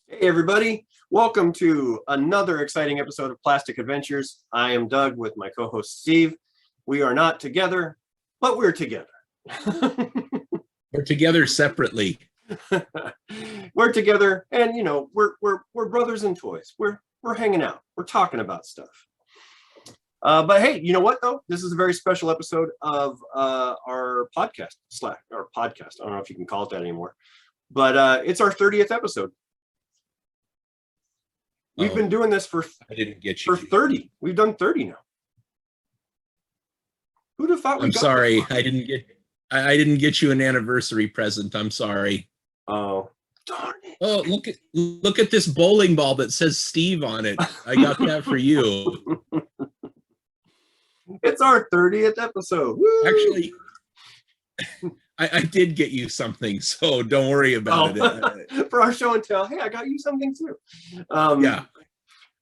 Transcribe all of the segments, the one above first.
Hey everybody, welcome to another exciting episode of Plastic Adventures. I am Doug with my co-host Steve. We are not together, but we're together. We're together separately. We're together, and we're brothers in toys. We're hanging out. We're talking about stuff. But hey, you know what though? This is a very special episode of our podcast. I don't know if you can call it that anymore, but it's our 30th episode. We've been doing this for 30. We've done 30 now. Who'd have thought? I'm sorry, I didn't get you an anniversary present. I'm sorry. Oh, darn it. Oh, look at this bowling ball that says Steve on it. I got that for you. It's our 30th episode. Woo! Actually, I did get you something, so don't worry about it. For our show and tell, hey, I got you something too. Yeah.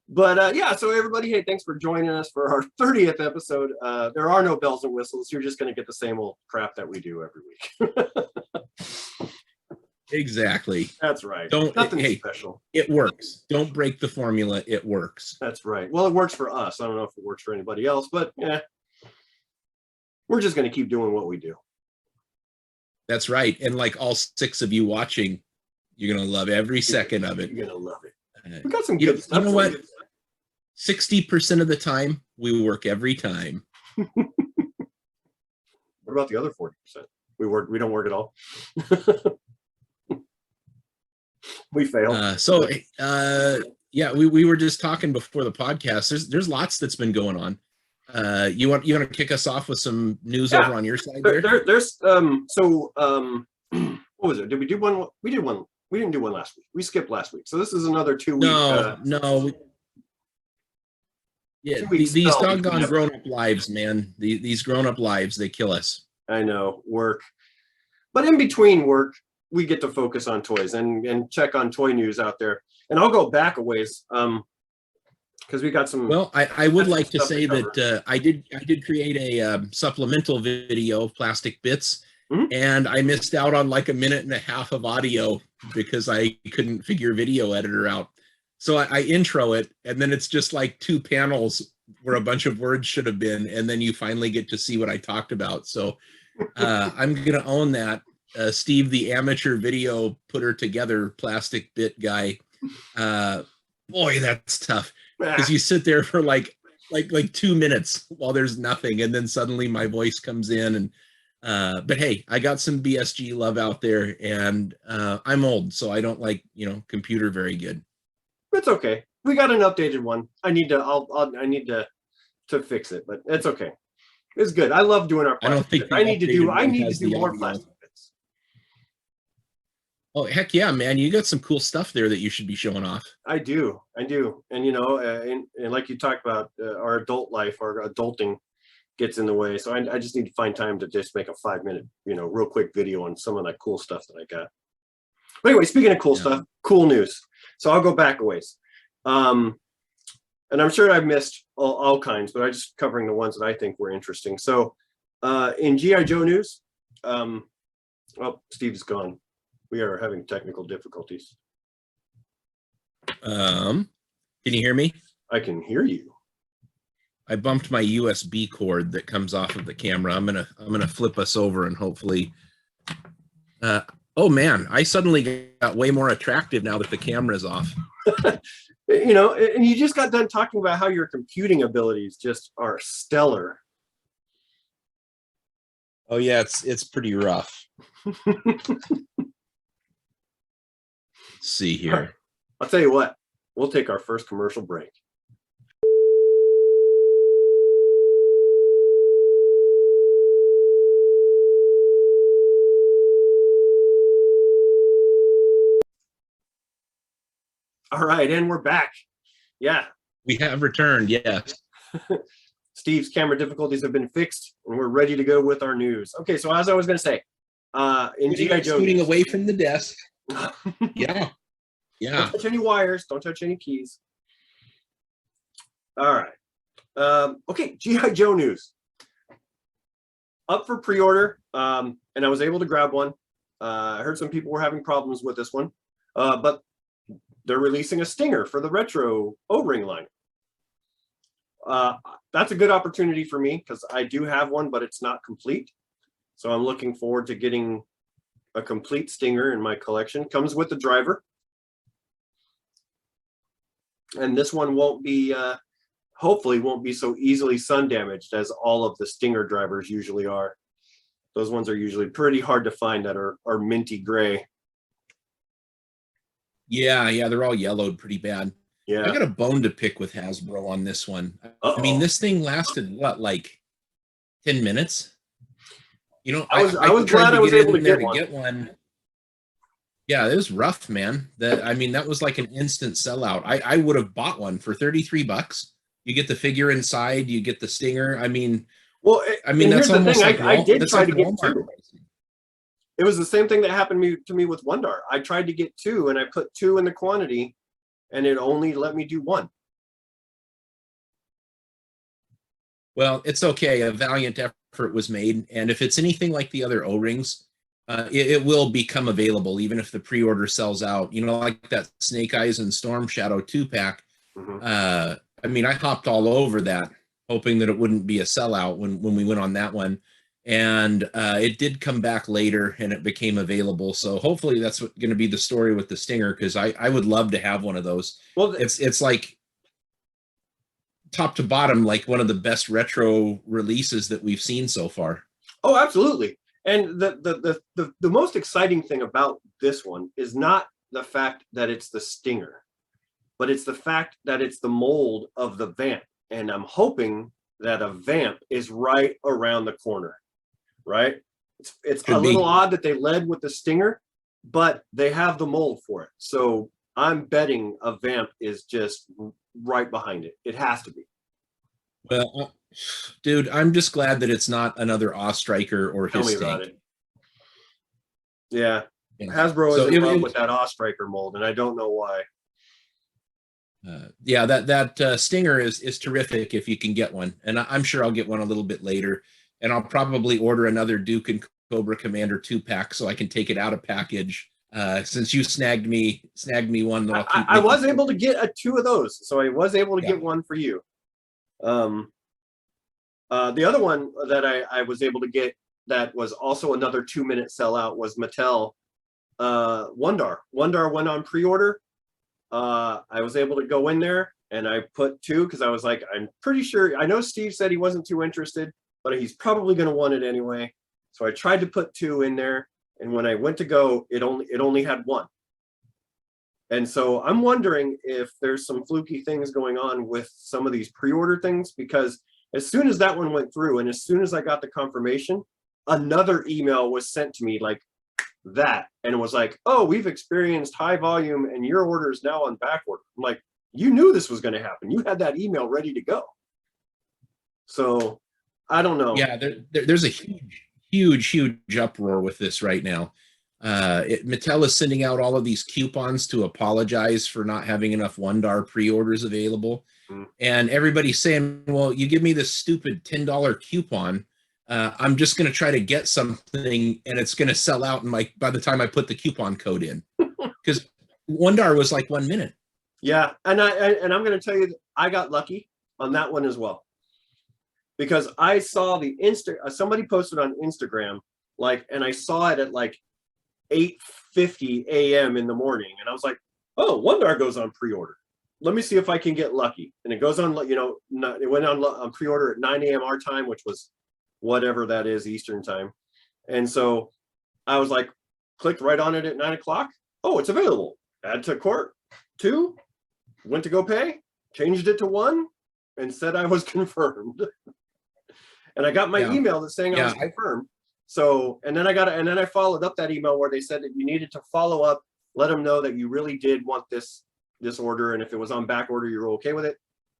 But so everybody, hey, thanks for joining us for our 30th episode. There are no bells and whistles. You're just going to get the same old crap that we do every week. Exactly. That's right. Nothing special. It works. Don't break the formula. It works. That's right. Well, it works for us. I don't know if it works for anybody else, but yeah, we're just going to keep doing what we do. That's right. And like all 6 of you watching, you're going to love every second of it. You're going to love it. We got some good stuff. You know what? 60% of the time, we work every time. What about the other 40%? We don't work at all. We fail. Yeah, we were just talking before the podcast. There's lots that's been going on. You want to kick us off with some news over on your side there? There's what was it? Did we do one? We did one. We didn't do one last week. We skipped last week. So this is another 2 week. No. Yeah, these doggone grown-up lives, man. These grown-up lives, they kill us. I know, work. But in between work, we get to focus on toys and check on toy news out there. And I'll go back a ways. Because we got some. Well, I would like to say that I did create a supplemental video of plastic bits, and I missed out on like 1.5 minutes of audio because I couldn't figure video editor out. So I intro it, and then it's just like 2 panels where a bunch of words should have been, and then you finally get to see what I talked about. So I'm gonna own that. Steve, the amateur video putter together plastic bit guy. Boy, that's tough. Because you sit there for like 2 minutes while there's nothing, and then suddenly my voice comes in. And but hey, I got some BSG love out there, and I'm old, so I don't like computer very good. It's okay. We got an updated one. I need to fix it, but it's okay. It's good. I love doing our plastic. I need to do more plastic bits. Oh, heck yeah, man. You got some cool stuff there that you should be showing off. I do. And, and like you talked about, our adult life, our adulting gets in the way. So I just need to find time to just make a 5-minute, real quick video on some of that cool stuff that I got. But anyway, speaking of cool stuff, cool news. So I'll go back a ways. And I'm sure I've missed all kinds, but I'm just covering the ones that I think were interesting. So in G.I. Joe news, Steve's gone. We are having technical difficulties. Can you hear me? I can hear you. I bumped my USB cord that comes off of the camera. I'm gonna flip us over and hopefully. Oh man, I suddenly got way more attractive now that the camera's off. And you just got done talking about how your computing abilities just are stellar. Oh yeah, it's pretty rough. Let's see here. I'll tell you what, we'll take our first commercial break. All right, and we're back. Yeah. We have returned, yes. Steve's camera difficulties have been fixed, and we're ready to go with our news. Okay, so as I was going to say, in G.I. Joe, scooting away from the desk. Yeah. Don't touch any wires. Don't touch any keys. All right. Okay, G.I. Joe news. Up for pre-order, and I was able to grab one. I heard some people were having problems with this one, but they're releasing a Stinger for the retro O-ring line. That's a good opportunity for me because I do have one, but it's not complete. So I'm looking forward to getting a complete Stinger in my collection. Comes with the driver. And this one won't be, hopefully won't be so easily sun damaged as all of the Stinger drivers usually are. Those ones are usually pretty hard to find that are minty gray. Yeah, they're all yellowed pretty bad. Yeah. I got a bone to pick with Hasbro on this one. Uh-oh. I mean, this thing lasted what, like 10 minutes? You know, I was glad I was able to get one. Yeah, it was rough, man. That was like an instant sellout. I would have bought one for $33. You get the figure inside, you get the Stinger. I mean, that's almost like I did try to get two. Pricing. It was the same thing that happened to me with Wondar. I tried to get two, and I put two in the quantity, and it only let me do one. Well, it's okay. A valiant effort was made, and if it's anything like the other O-rings, it will become available, even if the pre-order sells out. You know, like that Snake Eyes and Storm Shadow 2-pack. I hopped all over that, hoping that it wouldn't be a sellout when we went on that one. And it did come back later, and it became available. So hopefully that's going to be the story with the Stinger, because I would love to have one of those. Well, it's like top to bottom, like one of the best retro releases that we've seen so far. Oh, absolutely. And the most exciting thing about this one is not the fact that it's the Stinger, but it's the fact that it's the mold of the Vamp. And I'm hoping that a Vamp is right around the corner, right? It's a little odd that they led with the Stinger, but they have the mold for it. So I'm betting a Vamp is just right behind it. It has to be. Well, dude, I'm just glad that it's not another Striker or his Tell me about it. Yeah. Hasbro is in love with that Striker mold, and I don't know why. That Stinger is terrific if you can get one, and I'm sure I'll get one a little bit later, and I'll probably order another Duke and Cobra Commander 2-pack so I can take it out of package. Since you snagged me one, that I was able to get two of those, so I was able to get one for you. The other one that I was able to get that was also another 2-minute sellout was Mattel Wondar. Wondar went on pre-order. I was able to go in there and I put two because I was like, I'm pretty sure, I know Steve said he wasn't too interested, but he's probably going to want it anyway. So I tried to put two in there, and when I went to go, it only had one. And so I'm wondering if there's some fluky things going on with some of these pre-order things, because as soon as that one went through and as soon as I got the confirmation, another email was sent to me like that. And it was like, oh, we've experienced high volume and your order is now on back order. I'm like, you knew this was going to happen. You had that email ready to go. So I don't know. Yeah, there's a huge uproar with this right now. Mattel is sending out all of these coupons to apologize for not having enough Wondar pre-orders available. And everybody's saying, well, you give me this stupid $10 coupon, I'm just going to try to get something and it's going to sell out by the time I put the coupon code in. Because Wondar was like 1 minute. Yeah, and I'm going to tell you, I got lucky on that one as well. Because I saw somebody posted on Instagram, and I saw it at 8:50 a.m. in the morning, and I was like, oh, Wondar goes on pre-order. Let me see if I can get lucky. And it goes on, it went on pre-order at 9 a.m. our time, which was whatever that is Eastern time. And so I was like, clicked right on it at 9 o'clock. Oh, it's available. Add to cart. 2, went to go pay, changed it to 1, and said I was confirmed. And I got my email that's saying I was confirmed. So, and then I followed up that email where they said that you needed to follow up, let them know that you really did want this order, and if it was on back order, you're okay with it.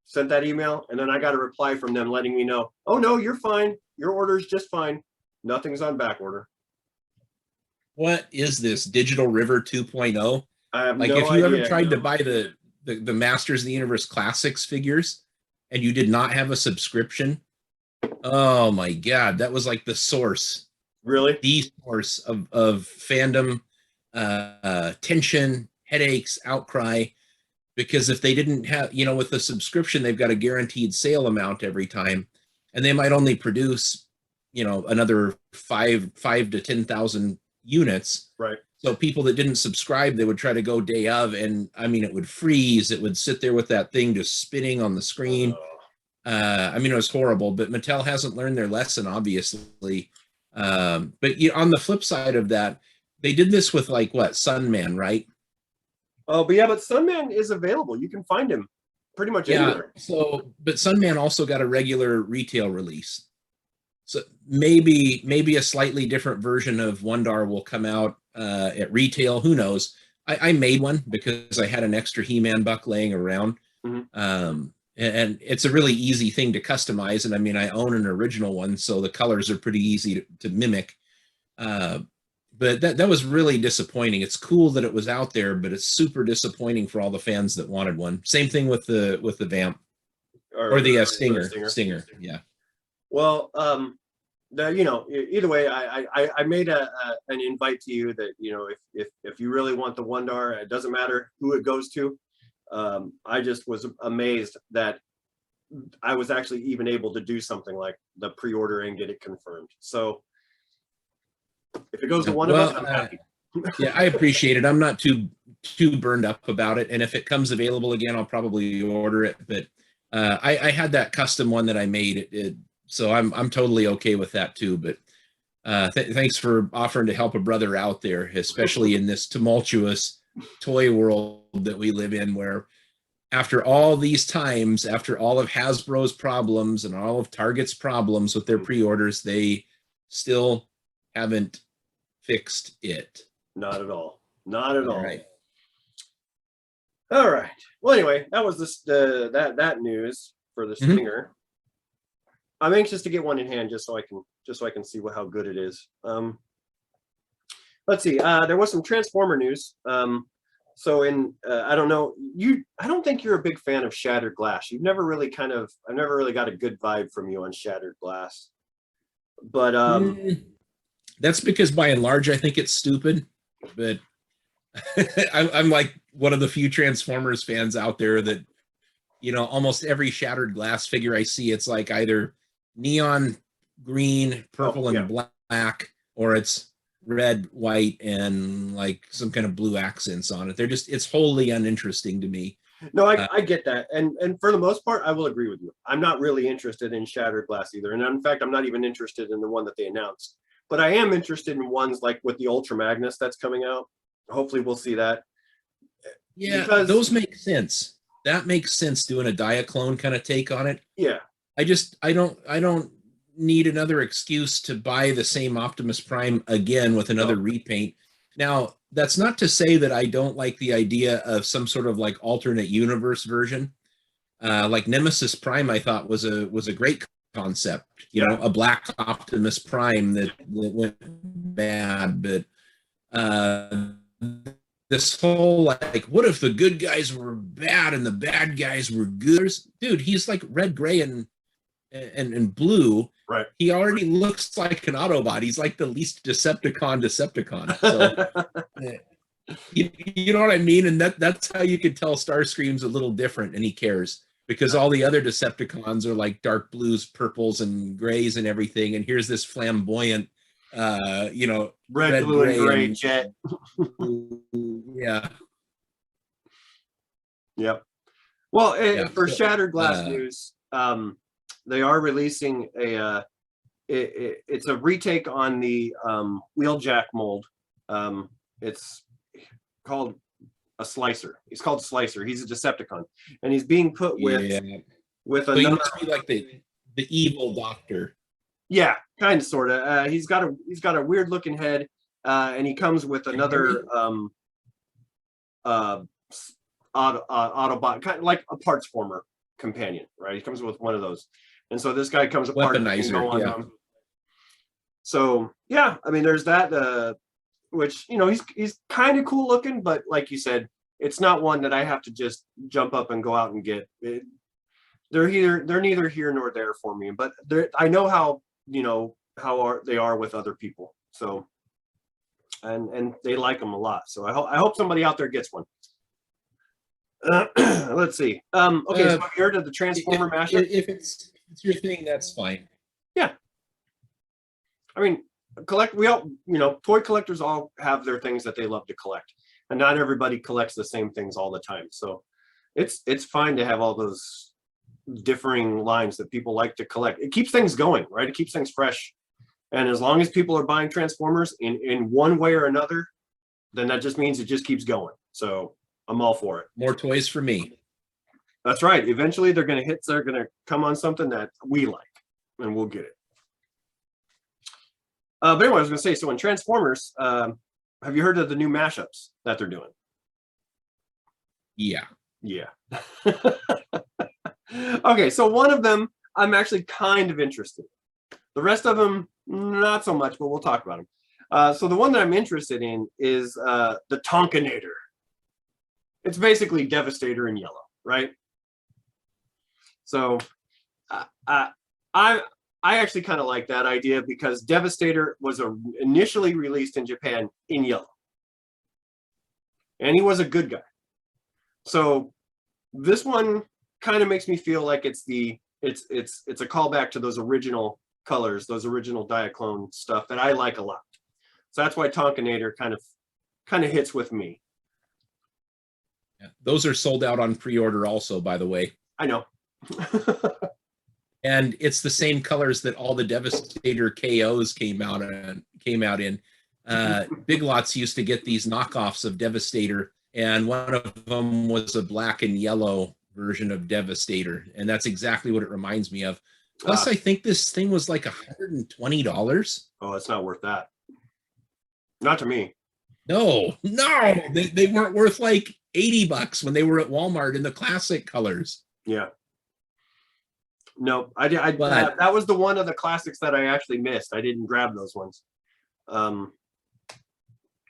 Sent that email, and then I got a reply from them letting me know, oh no, you're fine. Your order's just fine. Nothing's on back order. What is this, Digital River 2.0? I have if you ever tried to buy the Masters of the Universe Classics figures and you did not have a subscription, oh my God, that was like the source. Really? The source of fandom, tension, headaches, outcry, because if they didn't have, with the subscription, they've got a guaranteed sale amount every time, and they might only produce, another five to 10,000 units. Right. So people that didn't subscribe, they would try to go day of, and I mean, it would freeze. It would sit there with that thing just spinning on the screen. It was horrible, but Mattel hasn't learned their lesson, obviously. But on the flip side of that, they did this with Sunman, right? Oh, but Sunman is available. You can find him pretty much anywhere. But Sunman also got a regular retail release. So maybe a slightly different version of Wondar will come out at retail. Who knows? I made one because I had an extra He-Man buck laying around. Mm-hmm. And it's a really easy thing to customize. And I mean, I own an original one, so the colors are pretty easy to mimic. But that was really disappointing. It's cool that it was out there, but it's super disappointing for all the fans that wanted one. Same thing with the Vamp or the Stinger. Yeah. Well, either way, I made an invite to you that, if you really want the Wondar, it doesn't matter who it goes to. I just was amazed that I was actually even able to do something like the pre-order and get it confirmed. So if it goes to one of us, I'm happy. Yeah, I appreciate it. I'm not too burned up about it. And if it comes available again, I'll probably order it. But I had that custom one that I made. So I'm totally okay with that too. But thanks for offering to help a brother out there, especially in this tumultuous toy world that we live in, where after all these times, after all of Hasbro's problems and all of Target's problems with their pre-orders, they still haven't fixed it. Not at all. Not at all. Right. All right. Well, anyway, that was that news for the Stinger. I'm anxious to get one in hand just so I can see how good it is. Let's see. There was some Transformer news. So I don't know, I don't think you're a big fan of Shattered Glass. I've never really got a good vibe from you on Shattered Glass. But that's because by and large I think it's stupid. But I'm like one of the few Transformers fans out there that, almost every Shattered Glass figure I see, it's like either neon green, purple, and black, or it's red, white, and like some kind of blue accents on it. It's wholly uninteresting to me. No, I get that. And for the most part, I will agree with you. I'm not really interested in Shattered Glass either. And in fact, I'm not even interested in the one that they announced. But I am interested in ones like with the Ultra Magnus that's coming out. Hopefully we'll see that. Yeah, because those make sense. That makes sense, doing a Diaclone kind of take on it. Yeah. I don't need another excuse to buy the same Optimus Prime again with another repaint. Now, that's not to say that I don't like the idea of some sort of like alternate universe version. Like Nemesis Prime, I thought was a great concept. A black Optimus Prime that went bad, but this whole like, what if the good guys were bad and the bad guys were good? Dude, he's like red, gray, and blue. Right. He already looks like an Autobot. He's like the least Decepticon. So you know what I mean? And that's how you could tell Starscream's a little different, and he cares, because all the other Decepticons are like dark blues, purples, and grays and everything. And here's this flamboyant red, blue, and gray jet. Yeah. Yep. Well, for Shattered Glass news, they are releasing it's a retake on the Wheeljack mold. It's called a Slicer. He's called Slicer. He's a Decepticon, and he's being put with so another. He must be like the evil doctor. Yeah, kind of, sort of. He's got a weird looking head, and he comes with another Autobot, kind of like a parts former companion, right? He comes with one of those, and so this guy comes apart. Weaponizer, So yeah, I mean, there's that. Which he's kind of cool looking, but like you said, it's not one that I have to just jump up and go out and get. They're neither here nor there for me, but I know how they are with other people. So, and they like them a lot. So I hope somebody out there gets one. Let's see. Okay, so have you heard of the Transformer mashup? If it's your thing, that's fine. Yeah. I mean, toy collectors all have their things that they love to collect, and not everybody collects the same things all the time. So it's fine to have all those differing lines that people like to collect. It keeps things going, right? It keeps things fresh. And as long as people are buying Transformers in one way or another, then that just means it just keeps going. So I'm all for it. More toys for me. That's right. Eventually they're going to come on something that we like, and we'll get it. But anyway, I was going to say, so in Transformers, have you heard of the new mashups that they're doing? Yeah. Yeah. Okay, so one of them I'm actually kind of interested in. The rest of them, not so much, but we'll talk about them. So the one that I'm interested in is the Tonkinator. It's basically Devastator in yellow, right? So I actually kind of like that idea because Devastator was initially released in Japan in yellow. And he was a good guy. So this one kind of makes me feel like it's a callback to those original colors, those original Diaclone stuff that I like a lot. So that's why Tonkinator kind of hits with me. Yeah, those are sold out on pre-order also, by the way. I know. And it's the same colors that all the Devastator KOs came out in. Big Lots used to get these knockoffs of Devastator, and one of them was a black and yellow version of Devastator, and that's exactly what it reminds me of. Plus, I think this thing was like $120. Oh, it's not worth that. Not to me. No, they weren't worth like $80 when they were at Walmart in the classic colors. Yeah. No, that was the one of the classics that I actually missed. I didn't grab those ones. And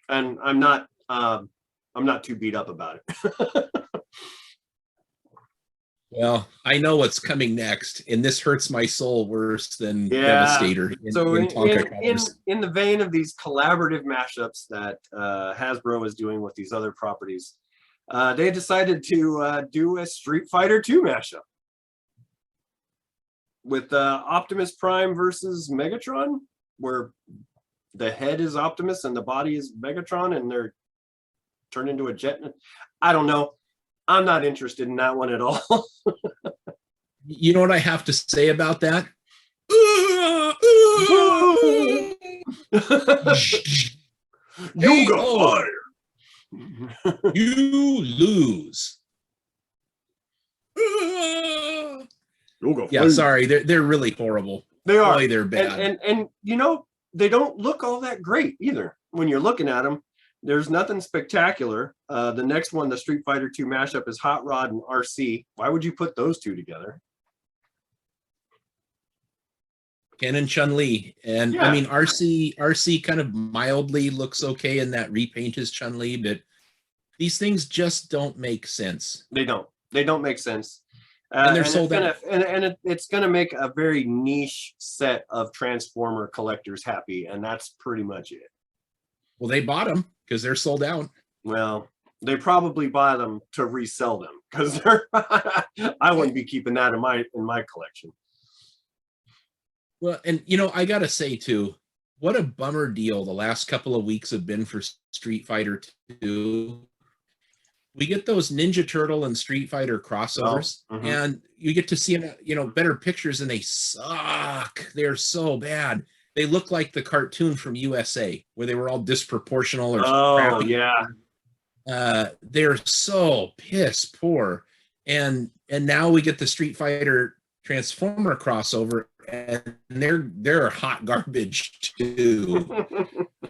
I'm not too beat up about it. Well, I know what's coming next, and this hurts my soul worse than Devastator. In the vein of these collaborative mashups that Hasbro is doing with these other properties, they decided to do a Street Fighter 2 mashup with Optimus Prime versus Megatron, where the head is Optimus and the body is Megatron, and they're turned into a jet. I don't know. I'm not interested in that one at all. You know what I have to say about that? You got fired. You lose. Yeah, sorry, they're really horrible. They are. Boy, they're bad. And they don't look all that great either. When you're looking at them, there's nothing spectacular. The next one, the Street Fighter 2 mashup, is Hot Rod and RC. Why would you put those two together? Ken and Chun-Li. And yeah. I mean, RC kind of mildly looks okay in that repaint as Chun-Li, but these things just don't make sense. They don't make sense. And they're sold out. And it's going to make a very niche set of Transformer collectors happy, and that's pretty much it. Well, they bought them because they're sold out. Well, they probably buy them to resell them because I wouldn't be keeping that in my collection. Well, and I gotta say too, what a bummer deal the last couple of weeks have been for Street Fighter 2. We get those Ninja Turtle and Street Fighter crossovers, and you get to see better pictures, and they suck. They're so bad. They look like the cartoon from USA where they were all disproportional or crappy. Yeah. They're so piss poor. And now we get the Street Fighter Transformer crossover, and they're hot garbage too.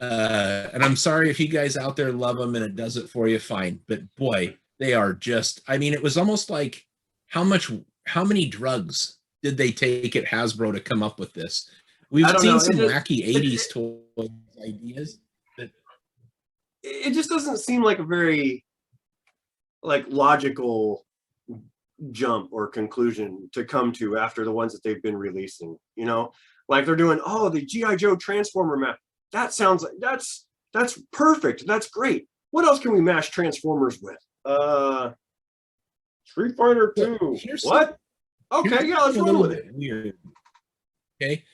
And I'm sorry if you guys out there love them and it does it for you, fine. But boy, they are just, I mean, it was almost like how many drugs did they take at Hasbro to come up with this? We've seen some wacky 80s toy ideas. But it just doesn't seem like a very logical jump or conclusion to come to after the ones that they've been releasing. Like they're doing, the G.I. Joe Transformer map. That sounds like that's perfect. That's great. What else can we mash Transformers with? Street Fighter But 2. here's What? here's Okay, yeah, let's something a roll little with it. bit weird. Okay.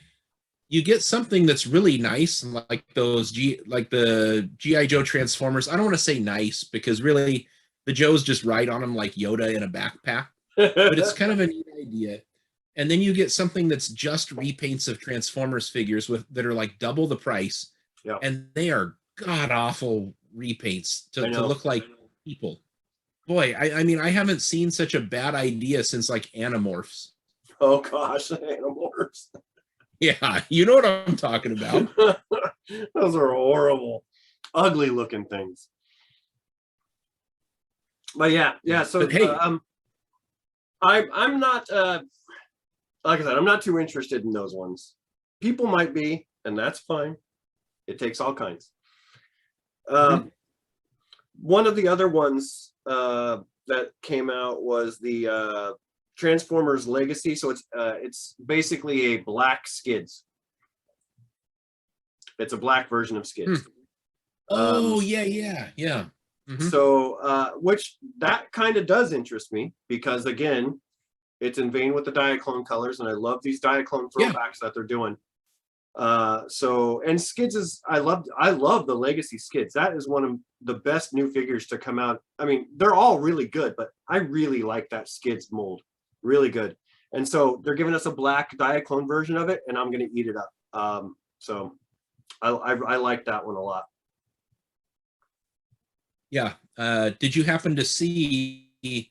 You get something that's really nice, like the GI Joe Transformers. I don't want to say nice because really the Joes just ride on them like Yoda in a backpack, but it's kind of a neat idea. And then you get something that's just repaints of Transformers figures that are like double the price, Yeah, and they are god awful repaints to I look like people. Boy, I mean, I haven't seen such a bad idea since like Animorphs. Oh gosh, Animorphs. Yeah, you know what I'm talking about. Those are horrible, ugly looking things. But yeah. So But hey, I'm not like I said, I'm not too interested in those ones. People might be, and that's fine. It takes all kinds. One of the other ones that came out was the Transformers Legacy. So it's basically a black Skids. It's a black version of Skids. Oh yeah. Mm-hmm. So which that kind of does interest me because again, it's in vein with the Diaclone colors, and I love these Diaclone throwbacks that they're doing. So and Skids is I love the Legacy Skids. That is one of the best new figures to come out. I mean, they're all really good, but I really like that Skids mold. Really good. And so they're giving us a black Diaclone version of it, and I'm gonna eat it up. So I like that one a lot. Yeah. Did you happen to see the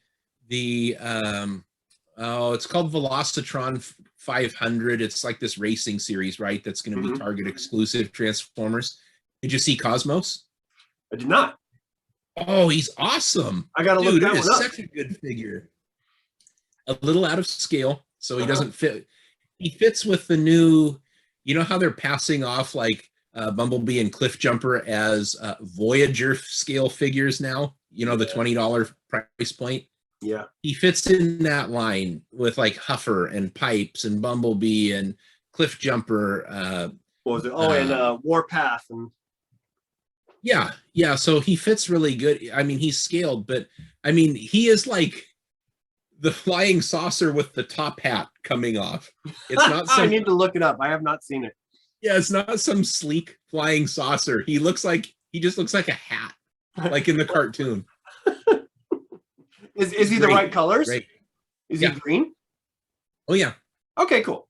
it's called Velocitron 500. It's like this racing series, right? That's going to be Target exclusive Transformers. Did you see Cosmos? I did not. Oh, he's awesome. I gotta look that one up. Such a good figure. A little out of scale, so he doesn't fit. He fits with the new, you know how they're passing off like Bumblebee and Cliff Jumper as Voyager scale figures now, you know, the $20 price point. Yeah. He fits in that line with like Huffer and Pipes and Bumblebee and Cliff Jumper. What was it? Oh, and Warpath. And yeah. So he fits really good. I mean, he's scaled, but I mean, he is like the flying saucer with the top hat coming off. It's not I need to look it up. I have not seen it. Yeah, it's not some sleek flying saucer. He just looks like a hat, like in the cartoon. Is he the right colors? Great. Is he green? Oh yeah. Okay, cool.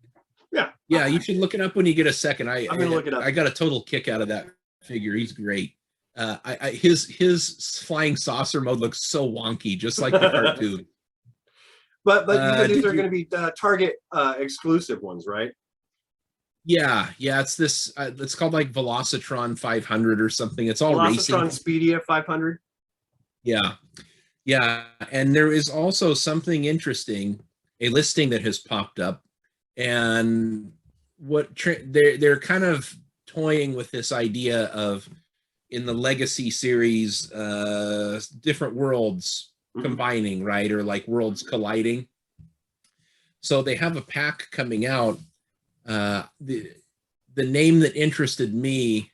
Yeah. Yeah, you should look it up when you get a second. I'm gonna look it up. I got a total kick out of that figure. He's great. His flying saucer mode looks so wonky, just like the cartoon. But these are going to be Target exclusive ones, right? Yeah. It's this. It's called like Velocitron 500 or something. It's all Velocitron racing. Speedia 500. Yeah, and there is also something interesting, a listing that has popped up, and what they're kind of toying with this idea of in the Legacy series, different worlds combining, right, or like worlds colliding. So they have a pack coming out. The name that interested me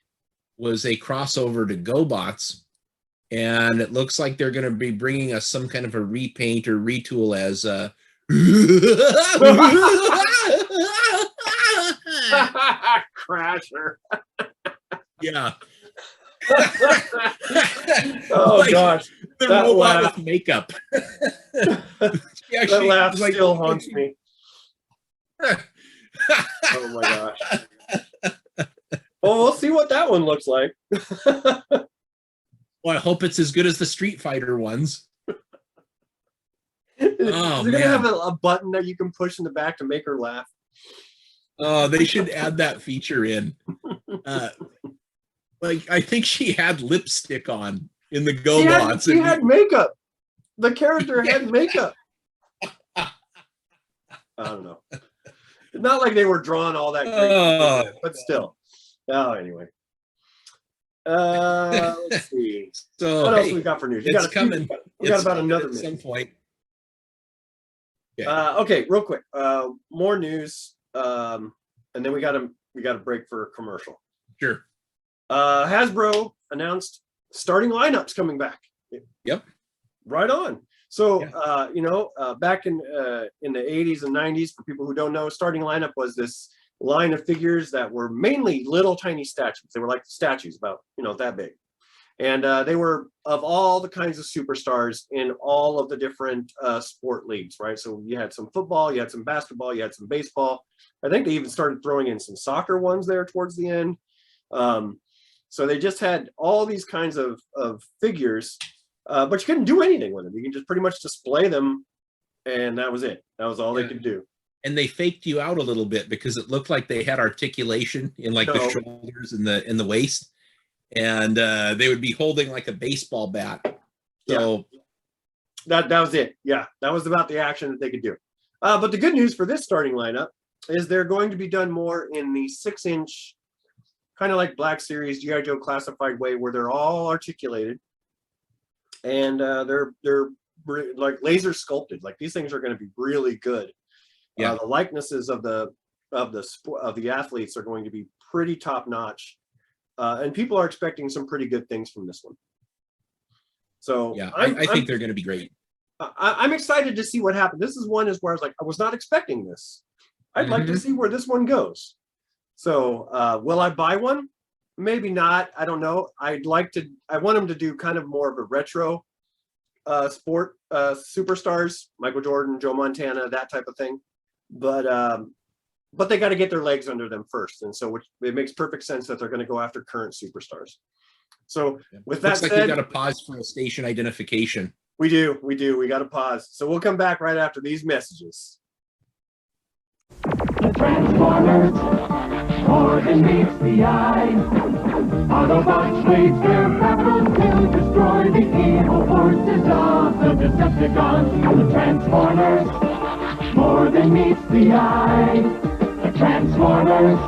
was a crossover to GoBots. And it looks like they're going to be bringing us some kind of a repaint or retool as Crasher. Yeah. Oh like, gosh, the robot with makeup. That laugh still haunts me. Oh my gosh. Well, we'll see what that one looks like. Well, I hope it's as good as the Street Fighter ones. Is it gonna have a button that you can push in the back to make her laugh? Oh, they should add that feature in. Like I think she had lipstick on in the GoBots. She had makeup. The character had makeup. I don't know. Not like they were drawn all that great, but still. Oh, anyway. Let's see. So what else we got for news? It's coming. We got about another minute. At some point. Yeah. Okay, real quick. More news, and then we got a break for a commercial. Sure. Hasbro announced starting lineups coming back. Yep. Right on. So, Yeah. back in the 80s and 90s, for people who don't know, starting lineup was this line of figures that were mainly little tiny statues. They were like statues about, that big. And they were of all the kinds of superstars in all of the different sport leagues, right? So you had some football, you had some basketball, you had some baseball. I think they even started throwing in some soccer ones there towards the end. So they just had all these kinds of figures, but you couldn't do anything with them. You can just pretty much display them, and that was it. That was all they could do. And they faked you out a little bit because it looked like they had articulation in like the shoulders and the waist, and they would be holding like a baseball bat. So that was it. Yeah, that was about the action that they could do. But the good news for this starting lineup is they're going to be done more in the 6-inch, kind of like Black Series G.I. Joe classified way, where they're all articulated, and they're like laser sculpted. Like these things are going to be really good. The likenesses of the athletes are going to be pretty top notch, and people are expecting some pretty good things from this one. So yeah, I think they're going to be great. I'm excited to see what happens. This is one where I was not expecting this. I'd like to see where this one goes. So will I buy one? Maybe not. I don't know. I want them to do kind of more of a retro sport superstars, Michael Jordan, Joe Montana, that type of thing. But they got to get their legs under them first. And so it makes perfect sense that they're going to go after current superstars. So with that said, we got to pause for a station identification. We do. We got to pause. So we'll come back right after these messages. The Transformers, more than meets the eye. Autobots wage their battles to destroy the evil forces of the Decepticons. The Transformers, more than meets the eye. The Transformers,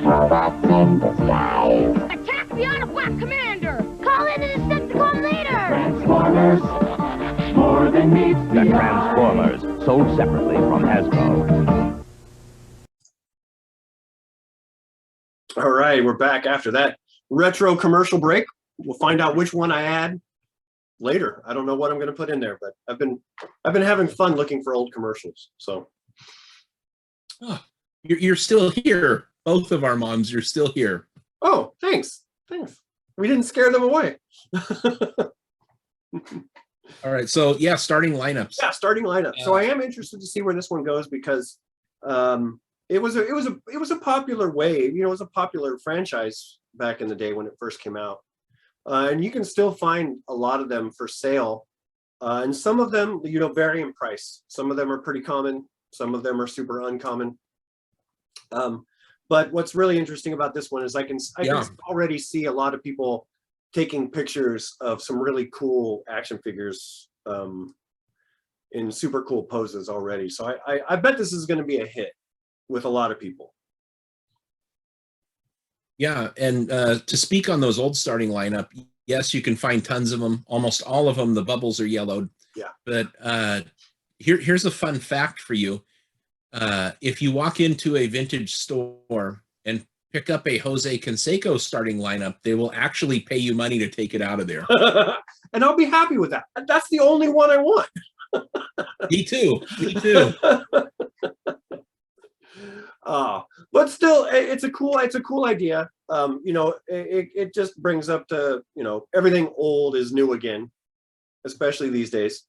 robots in disguise. Attack the Autobot commander! Call in an Decepticon leader! Transformers, more than meets the eye. Transformers, sold separately from Hasbro. All right, we're back after that retro commercial break. We'll find out which one I add later. I don't know what I'm going to put in there, but I've been having fun looking for old commercials. So, you're still here. Both of our moms, you're still here. Oh, thanks. We didn't scare them away. All right, so starting lineups. Yeah, starting lineup. So I am interested to see where this one goes because it was a popular wave. It was a popular franchise back in the day when it first came out, and you can still find a lot of them for sale. And some of them, vary in price. Some of them are pretty common. Some of them are super uncommon. But what's really interesting about this one is I can already see a lot of people taking pictures of some really cool action figures in super cool poses already. So I bet this is going to be a hit with a lot of people. Yeah, and to speak on those old starting lineup, yes, you can find tons of them. Almost all of them, the bubbles are yellowed. Yeah. But here's a fun fact for you. If you walk into a vintage store and pick up a Jose Canseco starting lineup, they will actually pay you money to take it out of there. And I'll be happy with that. That's the only one I want. Me too. But still, it's a cool idea. It just brings up to, everything old is new again, especially these days.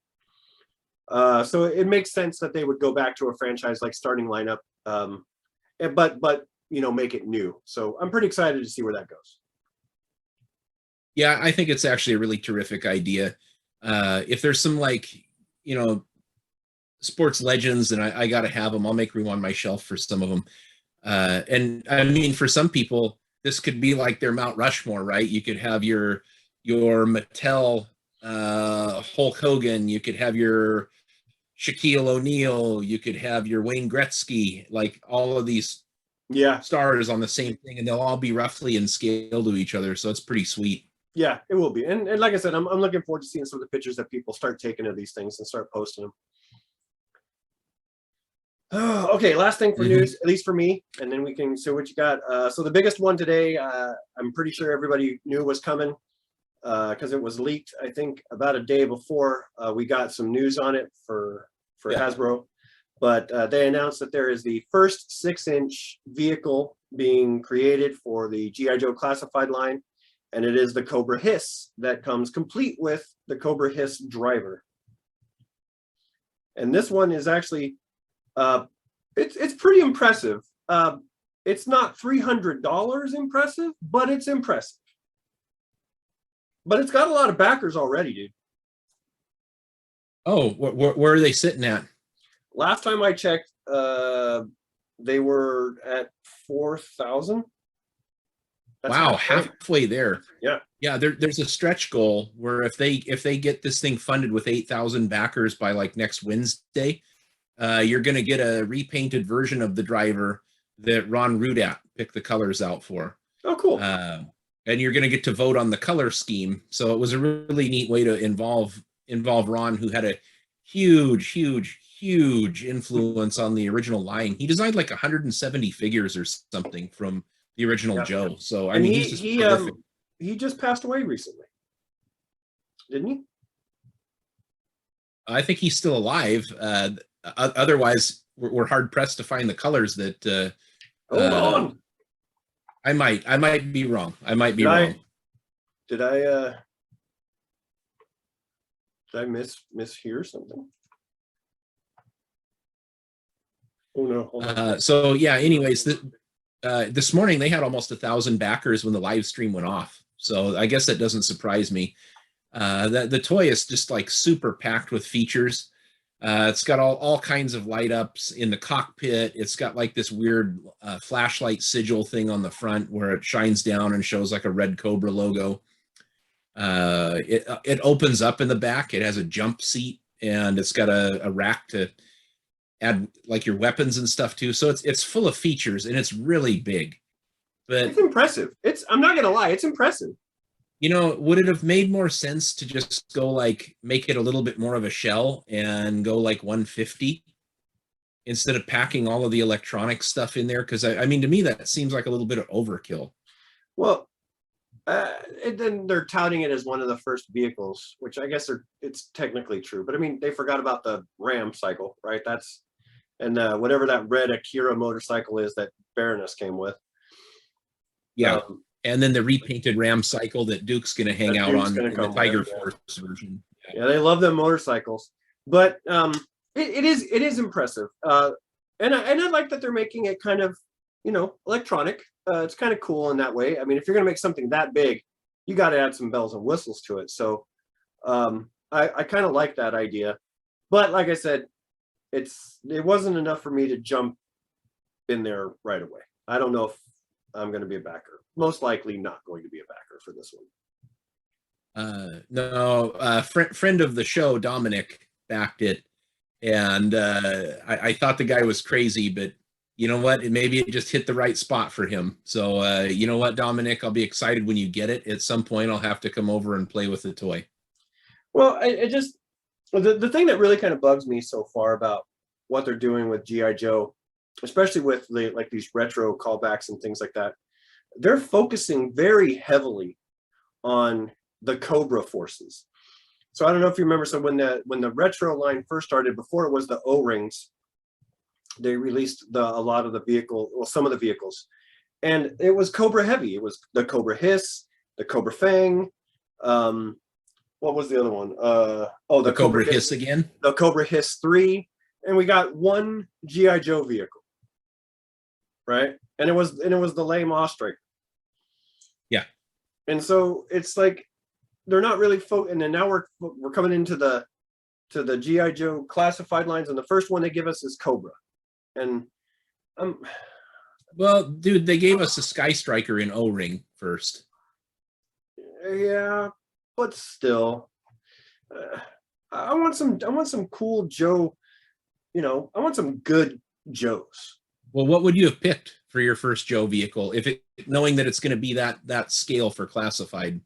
So it makes sense that they would go back to a franchise like starting lineup, but make it new. So I'm pretty excited to see where that goes. Yeah, I think it's actually a really terrific idea. If there's some sports legends, and I got to have them, I'll make room on my shelf for some of them. And I mean, for some people, this could be like their Mount Rushmore, right? You could have your Mattel Hulk Hogan, you could have your Shaquille O'Neal, you could have your Wayne Gretzky, like all of these stars on the same thing, and they'll all be roughly in scale to each other. So it's pretty sweet. Yeah, it will be. And like I said, I'm looking forward to seeing some of the pictures that people start taking of these things and start posting them. Okay, last thing for news, at least for me, and then we can see what you got. So the biggest one today, I'm pretty sure everybody knew was coming. because it was leaked, I think, about a day before we got some news on it for Hasbro. But they announced that there is the first 6-inch vehicle being created for the G.I. Joe classified line, and it is the Cobra Hiss that comes complete with the Cobra Hiss driver. And this one is actually, it's pretty impressive. It's not $300 impressive, but it's impressive. But it's got a lot of backers already, dude. Oh, where are they sitting at? Last time I checked, they were at 4,000. Wow, halfway there. Yeah. Yeah, there's a stretch goal where if they get this thing funded with 8,000 backers by like next Wednesday, you're going to get a repainted version of the driver that Ron Rudat picked the colors out for. Oh, cool. And you're going to get to vote on the color scheme. So it was a really neat way to involve Ron, who had a huge influence on the original line. He designed like 170 figures or something from the original Joe. So I mean, he's just perfect. He just passed away recently, didn't he? I think he's still alive. Otherwise, we're hard pressed to find the colors that. Hold on. I might be wrong. I might be wrong. Did I mishear something? Oh no. Hold on. So yeah. Anyways, this morning they had almost 1,000 backers when the live stream went off. So I guess that doesn't surprise me. The toy is just like super packed with features. It's got all kinds of light ups in the cockpit. It's got like this weird flashlight sigil thing on the front where it shines down and shows like a red Cobra logo. It opens up in the back. It has a jump seat, and it's got a rack to add like your weapons and stuff too. So it's full of features, and it's really big. But it's impressive. I'm not gonna lie, it's impressive. You know, would it have made more sense to just go like make it a little bit more of a shell and go like 150 instead of packing all of the electronic stuff in there? Because I mean, to me, that seems like a little bit of overkill. Well, then they're touting it as one of the first vehicles, which I guess it's technically true. But I mean, they forgot about the Ram cycle, right? And whatever that red Akira motorcycle is that Baroness came with. Yeah. And then the repainted Ram cycle that Duke's going to hang out on in the Tiger Force version. Yeah, they love them motorcycles, but it is impressive, and I like that they're making it kind of, you know, electronic. It's kind of cool in that way. I mean, if you're going to make something that big, you got to add some bells and whistles to it. So I kind of like that idea, but like I said, it wasn't enough for me to jump in there right away. I don't know if I'm going to be a backer. Most likely not going to be a backer for this one. No, friend of the show, Dominic, backed it. And I thought the guy was crazy, but you know what? Maybe it just hit the right spot for him. So you know what, Dominic, I'll be excited when you get it. At some point, I'll have to come over and play with the toy. Well, the thing that really kind of bugs me so far about what they're doing with G.I. Joe, especially with like these retro callbacks and things like that, they're focusing very heavily on the Cobra forces. So I don't know if you remember, so when the retro line first started, before it was the O-rings, they released some of the vehicles, and it was Cobra heavy. It was the Cobra Hiss, the Cobra Fang. What was the other one? The Cobra Hiss again. The Cobra Hiss 3, and we got one G.I. Joe vehicle, right? And it was the lame Ostriker. Yeah. And so it's like they're not really and then now we're coming into the G.I. Joe classified lines, and the first one they give us is Cobra. And well, dude, they gave us a Sky Striker in O-ring first. Yeah, but still, I want some cool Joe, you know, I want some good Joes. Well, what would you have picked for your first Joe vehicle, knowing that it's going to be that scale for classified?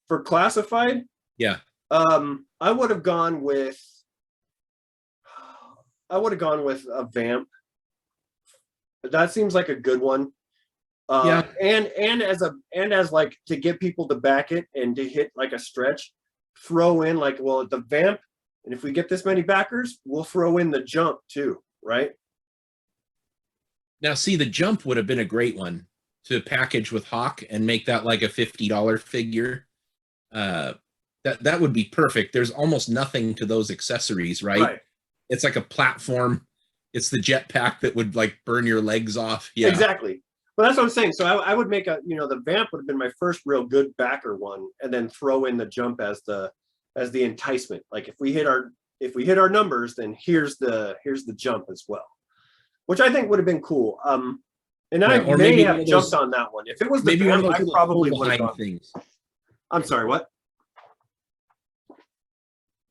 For classified? Yeah. I would have gone with a Vamp. That seems like a good one. Yeah. And as like to get people to back it and to hit like a stretch, throw in like, well, the vamp, and if we get this many backers, we'll throw in the jump too, right? Now, see, the jump would have been a great one to package with Hawk and make that like a $50 figure. That would be perfect. There's almost nothing to those accessories, right? It's like a platform. It's the jetpack that would like burn your legs off. Yeah, exactly. Well, that's what I'm saying. So I would make a, the vamp would have been my first real good backer one, and then throw in the jump as the enticement. Like if we hit our numbers, then here's the jump as well, which I think would have been cool. And I may have jumped on that one. If it was the vamp, I probably would have gone. Things. I'm sorry, what?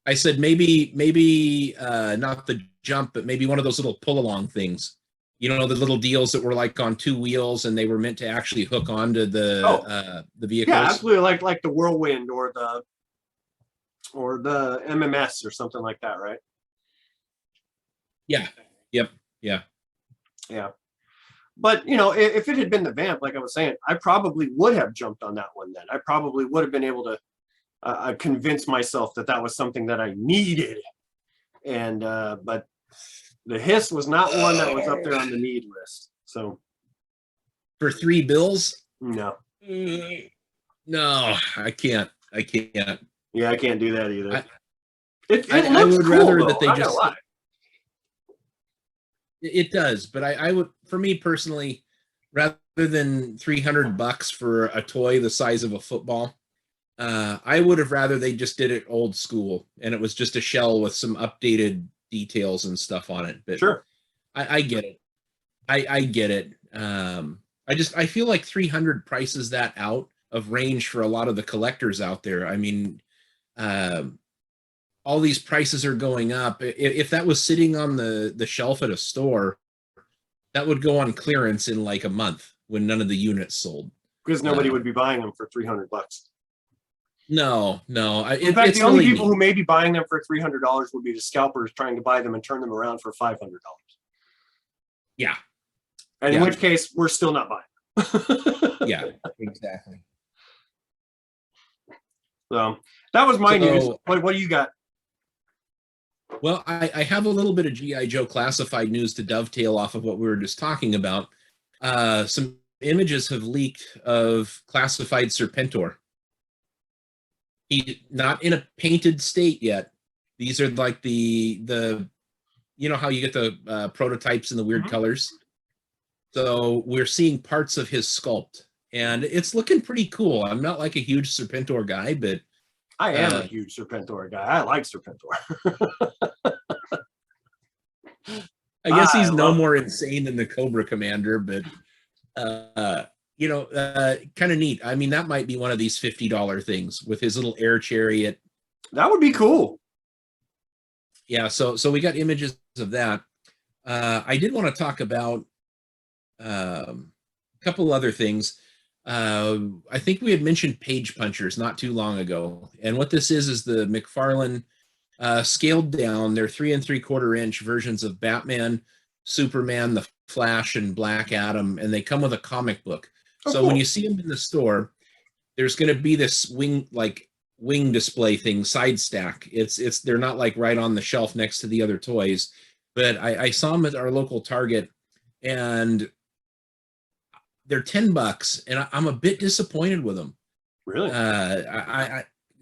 I said maybe not the jump, but maybe one of those little pull along things. The little deals that were like on two wheels and they were meant to actually hook onto the vehicles. Yeah, absolutely, like the whirlwind or the MMS or something like that, right? Yeah. Yep. Yeah. Yeah. But if it had been the vamp, like I was saying, I probably would have jumped on that one then. I probably would have been able to convince myself that was something that I needed. And but the hiss was not one that was up there on the need list. So for $3 bills? No. No, I can't. Yeah, I can't do that either. I would cool, rather though. that they just. It does, but I would, for me personally, rather than $300 for a toy the size of a football, I would have rather they just did it old school and it was just a shell with some updated details and stuff on it. But sure, I get it. I get it. I feel like 300 prices that out of range for a lot of the collectors out there. I mean, all these prices are going up. If that was sitting on the shelf at a store, that would go on clearance in like a month when none of the units sold. Because nobody would be buying them for $300. No. In fact, the only people who may be buying them for $300 would be the scalpers trying to buy them and turn them around for $500. Yeah. And in which case, we're still not buying. Yeah, exactly. So that was my news. What do you got? Well, I have a little bit of G.I. Joe classified news to dovetail off of what we were just talking about. Some images have leaked of classified Serpentor. He's not in a painted state yet. These are like the how you get the prototypes in the weird colors. So we're seeing parts of his sculpt, and it's looking pretty cool. I'm not like a huge Serpentor guy, but I am a huge Serpentor guy. I like Serpentor. I guess he's no more insane than the Cobra Commander, but kind of neat. I mean, that might be one of these $50 things with his little air chariot. That would be cool. Yeah, so we got images of that. I did want to talk about a couple other things. I think we had mentioned page punchers not too long ago, and what this is the McFarlane scaled down. They're 3 3/4 inch versions of Batman, Superman, the Flash, and Black Adam, and they come with a comic book. So cool. When you see them in the store, there's going to be this wing display thing, side stack. They're not like right on the shelf next to the other toys, but I saw them at our local Target, and they're $10, and I'm a bit disappointed with them. Really?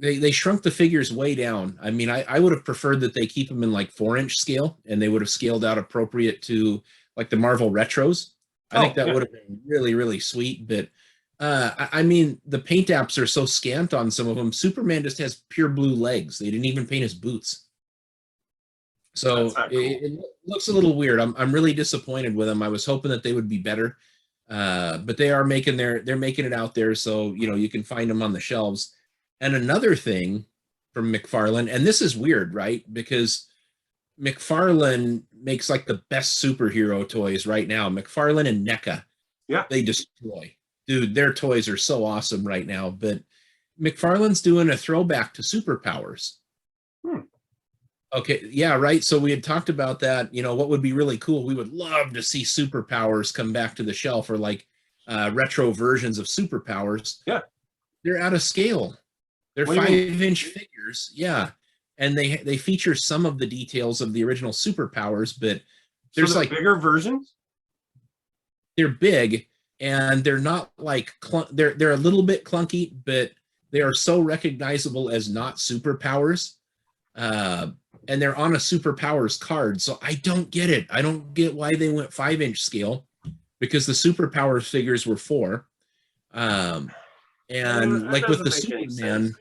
They shrunk the figures way down. I mean, I would have preferred that they keep them in like 4-inch scale, and they would have scaled out appropriate to like the Marvel retros. I think that would have been really, really sweet. But I mean, the paint apps are so scant on some of them. Superman just has pure blue legs. They didn't even paint his boots. So cool. it looks a little weird. I'm really disappointed with them. I was hoping that they would be better. But they're making it out there, so you can find them on the shelves. And another thing from McFarlane, and this is weird, right? Because McFarlane makes like the best superhero toys right now. McFarlane and NECA, they destroy. Dude, their toys are so awesome right now. But McFarlane's doing a throwback to superpowers. Okay, yeah, right. So we had talked about that. What would be really cool? We would love to see superpowers come back to the shelf, or like retro versions of superpowers. Yeah. They're out of scale. They're What do you mean? 5-inch figures. Yeah. And they feature some of the details of the original superpowers, but there's So like bigger versions. they're big and they're not like they're a little bit clunky, but they are so recognizable as not superpowers. And they're on a superpowers card. So I don't get it. I don't get why they went 5-inch scale, because the superpowers figures were 4. And That like with the doesn't make any Superman, sense.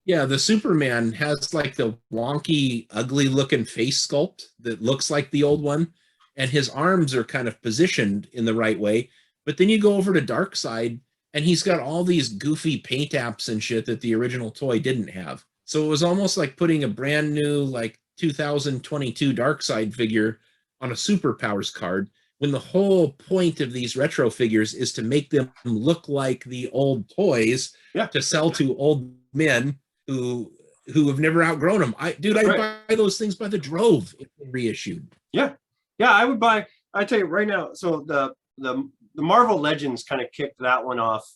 yeah, the Superman has like the wonky, ugly looking face sculpt that looks like the old one. And his arms are kind of positioned in the right way. But then you go over to Darkseid and he's got all these goofy paint apps and shit that the original toy didn't have. So it was almost like putting a brand new, like 2022 Darkseid figure on a superpowers card, when the whole point of these retro figures is to make them look like the old toys to sell to old men who have never outgrown them. I'd buy those things by the drove if they reissued. Yeah, I would buy. I tell you right now. So the Marvel Legends kind of kicked that one off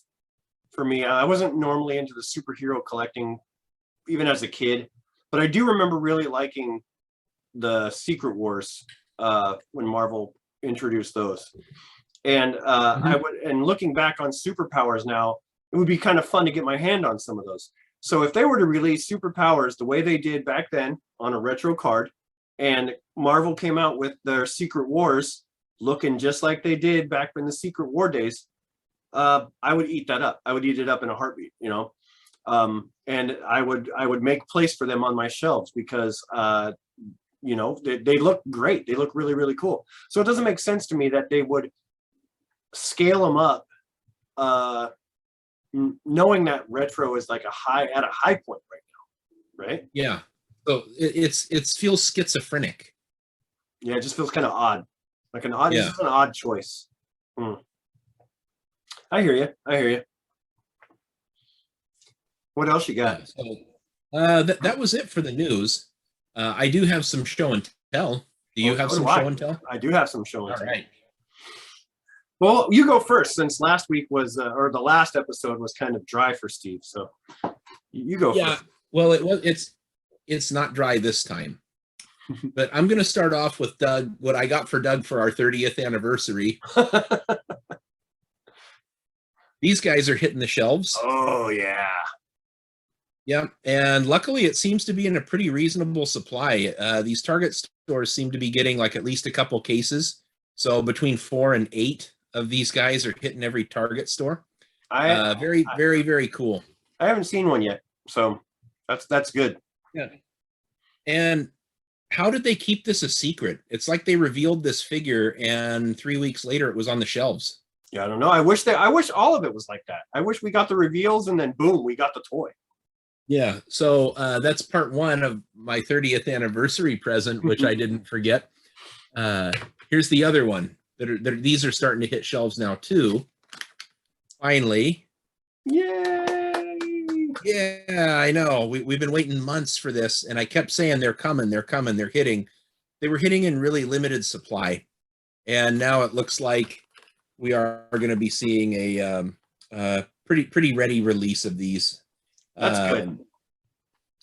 for me. I wasn't normally into the superhero collecting, even as a kid, but I do remember really liking the Secret Wars when Marvel introduced those. And and looking back on superpowers now, it would be kind of fun to get my hand on some of those. So if they were to release superpowers the way they did back then on a retro card, and Marvel came out with their Secret Wars looking just like they did back in the Secret War days, I would eat that up. I would eat it up in a heartbeat, you know. And I would make place for them on my shelves because you know, they look great. They look really, really cool. So it doesn't make sense to me that they would scale them up, knowing that retro is like at a high point right now, right? Yeah. So it feels schizophrenic. Yeah, it just feels kind of odd. Like an odd, This is an odd choice. I hear you. What else you got? So that was it for the news. I do have some show and tell. Do you have some show and tell? I do have some show and tell. All right. Well, you go first, since last week was, or the last episode was kind of dry for Steve. So you go first. Well, it's not dry this time. But I'm going to start off with Doug, what I got for Doug for our 30th anniversary. These guys are hitting the shelves. Oh, yeah. Yeah, and luckily it seems to be in a pretty reasonable supply. These Target stores seem to be getting like at least a couple cases. So between 4 and 8 of these guys are hitting every Target store. Very, very cool. I haven't seen one yet, so that's good. Yeah. And how did they keep this a secret? It's like they revealed this figure and 3 weeks later it was on the shelves. Yeah, I don't know. I wish all of it was like that. I wish we got the reveals and then boom, we got the toy. Yeah, so that's part 1 of my 30th anniversary present, which I didn't forget. Here's the other one. These are starting to hit shelves now too. Finally. Yay! Yeah, I know. We've been waiting months for this, and I kept saying they're coming, they're hitting. They were hitting in really limited supply, and now it looks like we are going to be seeing a pretty ready release of these. That's good.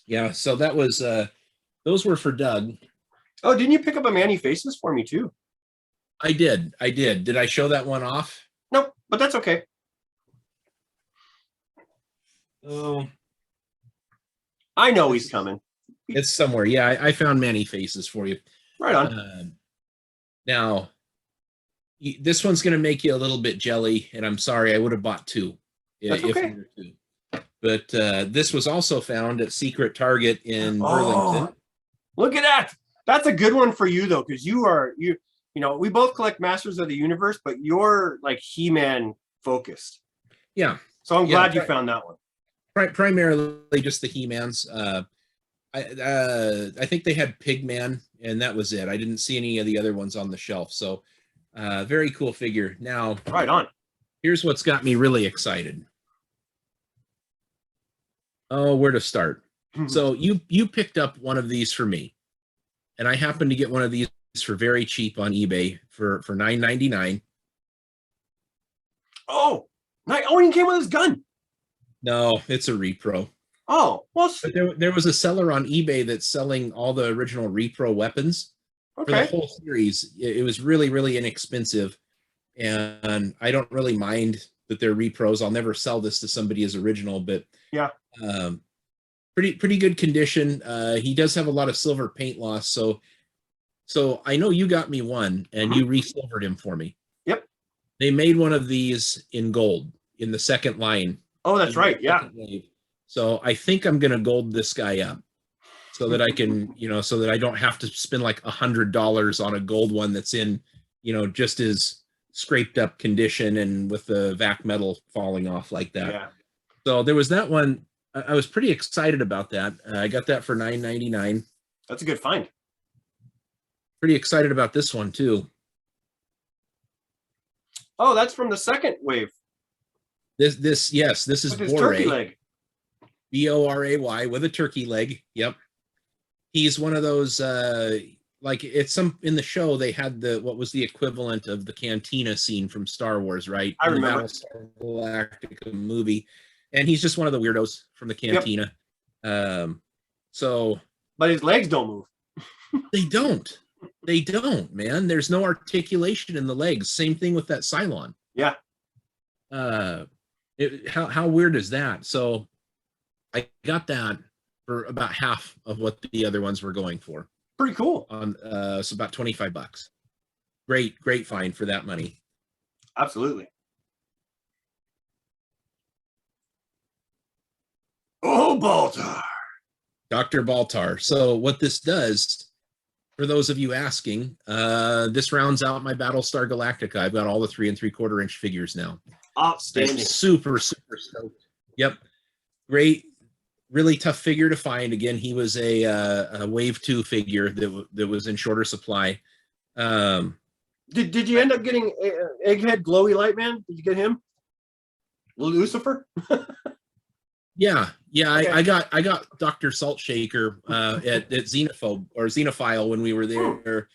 Yeah, so that was those were for Doug. Oh, didn't you pick up a Manny Faces for me too? I did. Did I show that one off? Nope, but that's okay. Oh, I know he's coming. It's somewhere. Yeah, I found Manny Faces for you. Right on. Now, this one's going to make you a little bit jelly, and I'm sorry, I would have bought 2. That's okay. But this was also found at Secret Target in Burlington. Look at that. That's a good one for you though, because you know, we both collect Masters of the Universe, but you're like He-Man focused. Yeah. So I'm glad you found that one. Primarily just the He-Mans. I think they had Pigman, and that was it. I didn't see any of the other ones on the shelf. So very cool figure. Now, right on. Here's what's got me really excited. Oh, where to start? So you picked up one of these for me, and I happened to get one of these for very cheap on eBay for $9.99. Oh, nice. Oh, he came with his gun. No, it's a repro. Oh, well, But there was a seller on eBay that's selling all the original repro weapons for the okay. whole series. It was really, really inexpensive. And I don't really mind that they're repros. I'll never sell this to somebody as original, but Yeah. pretty good condition. He does have a lot of silver paint loss, so I know you got me one, and you resilvered him for me. Yep. They made one of these in gold in the second line. Oh, that's right. Yeah. So I think I'm gonna gold this guy up so that I can, so that I don't have to spend like $100 on a gold one that's in, just as scraped up condition and with the vac metal falling off like that. Yeah. So there was that one. I was pretty excited about that. I got that for $9.99. That's a good find. Pretty excited about this one too. Oh, that's from the second wave. This is With his turkey leg. Boray with a turkey leg. Yep. He's one of those like it's in the show they had what was the equivalent of the cantina scene from Star Wars, right? I remember. The Battlestar Galactica movie. And he's just one of the weirdos from the cantina. Yep. But his legs don't move. They don't, man. There's no articulation in the legs. Same thing with that Cylon. Yeah. How weird is that? So I got that for about half of what the other ones were going for. Pretty cool. So about $25. Great find for that money. Absolutely. Oh, Baltar. Dr. Baltar. So what this does, for those of you asking, this rounds out my Battlestar Galactica. I've got all the 3 3/4 inch figures now. Outstanding. Super stoked. Yep. Great. Really tough figure to find. Again, he was a Wave 2 figure that was in shorter supply. Did you end up getting Egghead Glowy Light Man? Did you get him? Lucifer? Yeah. Okay. I got Dr. Salt Shaker at Xenophobe or Xenophile when we were there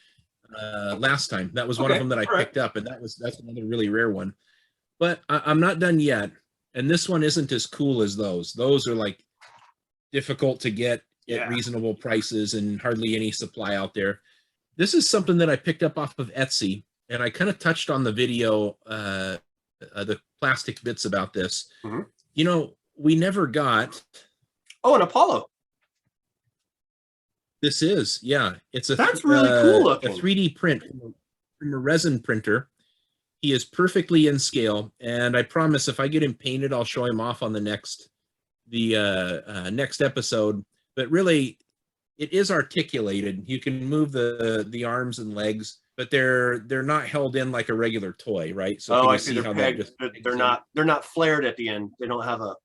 last time. That was one of them that I picked up, and that's another really rare one. But I'm not done yet, and this one isn't as cool as those. Those are like difficult to get at reasonable prices and hardly any supply out there. This is something that I picked up off of Etsy, and I kind of touched on the video, the plastic bits about this. We never got. Oh, an Apollo. This is, it's a. That's really cool looking. A 3D print from a resin printer. He is perfectly in scale, and I promise if I get him painted, I'll show him off on the next episode. But really, it is articulated. You can move the arms and legs, but they're not held in like a regular toy, right? So I see. They're pegged. They're not flared at the end. They don't have a.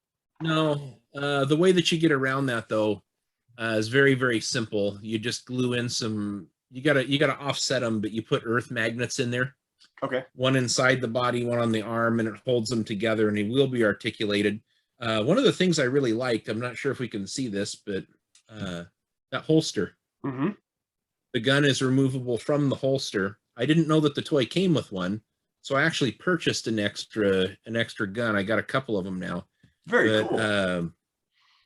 No, the way that you get around that though is very, very simple. You just glue in some. You gotta offset them, but you put earth magnets in there. Okay. One inside the body, one on the arm, and it holds them together, and it will be articulated. One of the things I really liked, I'm not sure if we can see this, but that holster. Mm-hmm. The gun is removable from the holster. I didn't know that the toy came with one, so I actually purchased an extra gun. I got a couple of them now. Very cool.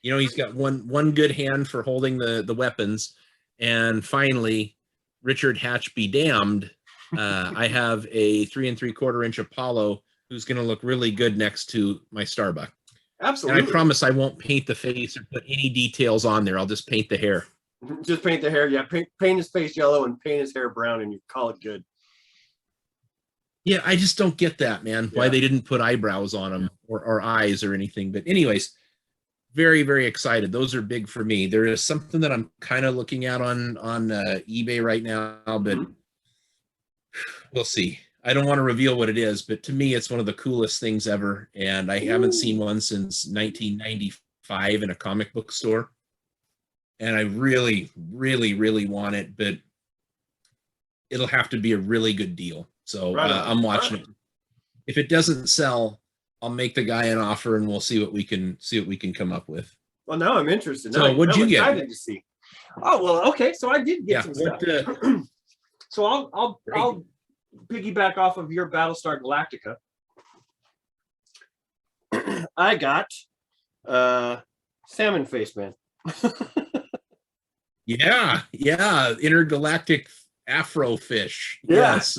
He's got one good hand for holding the weapons, and finally, Richard Hatch be damned. I have a 3 3/4 inch Apollo who's going to look really good next to my Starbuck. Absolutely. And I promise I won't paint the face or put any details on there. I'll just paint the hair. Just paint the hair. Yeah, paint his face yellow and paint his hair brown, and you call it good. Yeah, I just don't get that, man. Why they didn't put eyebrows on them or eyes or anything. But anyways, very, very excited. Those are big for me. There is something that I'm kind of looking at on eBay right now, but we'll see. I don't want to reveal what it is, but to me, it's one of the coolest things ever. And I haven't seen one since 1995 in a comic book store. And I really, really, really want it, but it'll have to be a really good deal. So I'm watching it. If it doesn't sell, I'll make the guy an offer and we'll see what we can come up with. Well, now I'm interested. So what'd you get? Excited to see. Oh, well, okay. So I did get some stuff. So I'll piggyback off of your Battlestar Galactica. I got salmon face man. Yeah, intergalactic afro fish. Yeah. Yes,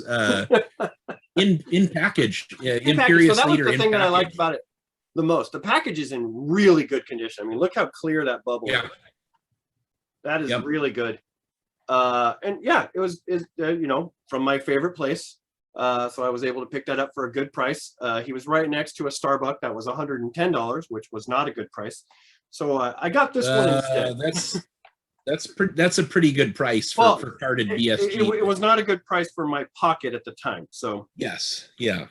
in package, In package. So Imperious that was Leader the in thing that I liked package. about it the most. The package is in really good condition. I mean, look how clear that bubble Yeah. is. That is Yep. really good. And yeah, it was you know, from my favorite place. So I was able to pick that up for a good price. He was right next to a Starbucks that was $110, which was not a good price. So I got this one instead. That's a pretty good price for carded BSG. It was not a good price for my pocket at the time. So yes, yeah.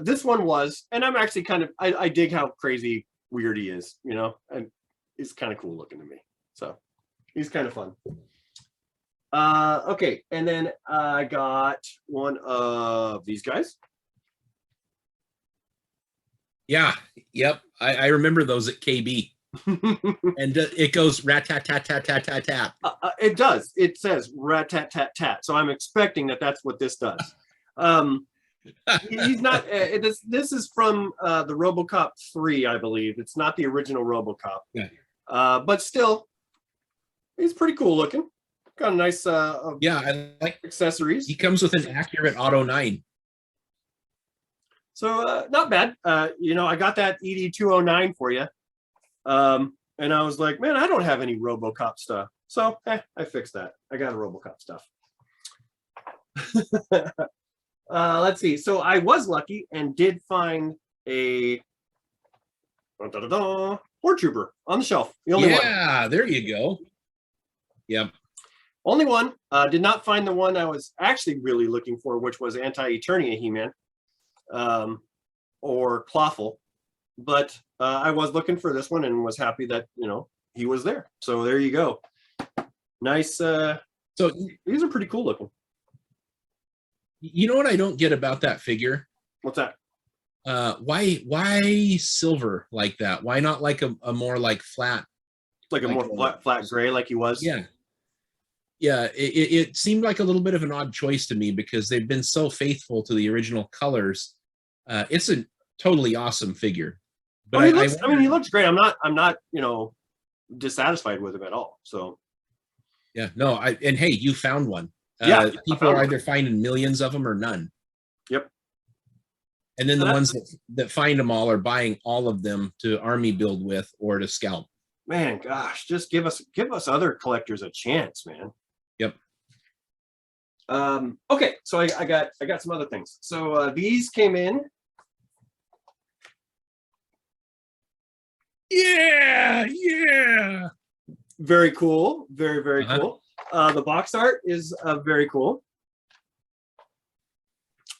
this one was, and I'm actually kind of, I dig how crazy weird he is, you know, and he's kind of cool looking to me. So he's kind of fun. Okay, and then I got one of these guys. Yeah, yep. I remember those at KB. And it goes rat-tat-tat-tat-tat-tat-tat. It does. It says rat-tat-tat-tat. So I'm expecting that that's what this does. He's not. This is from the RoboCop 3, I believe. It's not the original RoboCop. Yeah. But still, he's pretty cool looking. Got a nice yeah, I like accessories. He comes with an accurate Auto 9. So not bad. You know, I got that ED209 for you. And I was like, man, I don't have any RoboCop stuff. So I fixed that. I got a RoboCop stuff. Let's see. So I was lucky and did find a Horde Trooper on the shelf. The only one. Yeah, there you go. Yep. Only one. Did not find the one I was actually really looking for, which was Anti-Eternia He-Man, or Clawful. But I was looking for this one and was happy that, you know, he was there. So there you go. Nice. So these are pretty cool looking. You know what I don't get about that figure? What's that? Why silver like that? Why not like a more like flat? Like a more flat gray like he was? Yeah. Yeah, it seemed like a little bit of an odd choice to me because they've been so faithful to the original colors. It's a totally awesome figure. But I mean, he looks great. I'm not, you know, dissatisfied with him at all. So yeah, no, and hey, you found one. Yeah, people are either finding millions of them or none. Yep. And then the ones that find them all are buying all of them to army build with or to scalp. Man, gosh, just give us other collectors a chance, man. Yep. Okay, so I got some other things. So these came in. Yeah. Very cool. Very cool. The box art is very cool.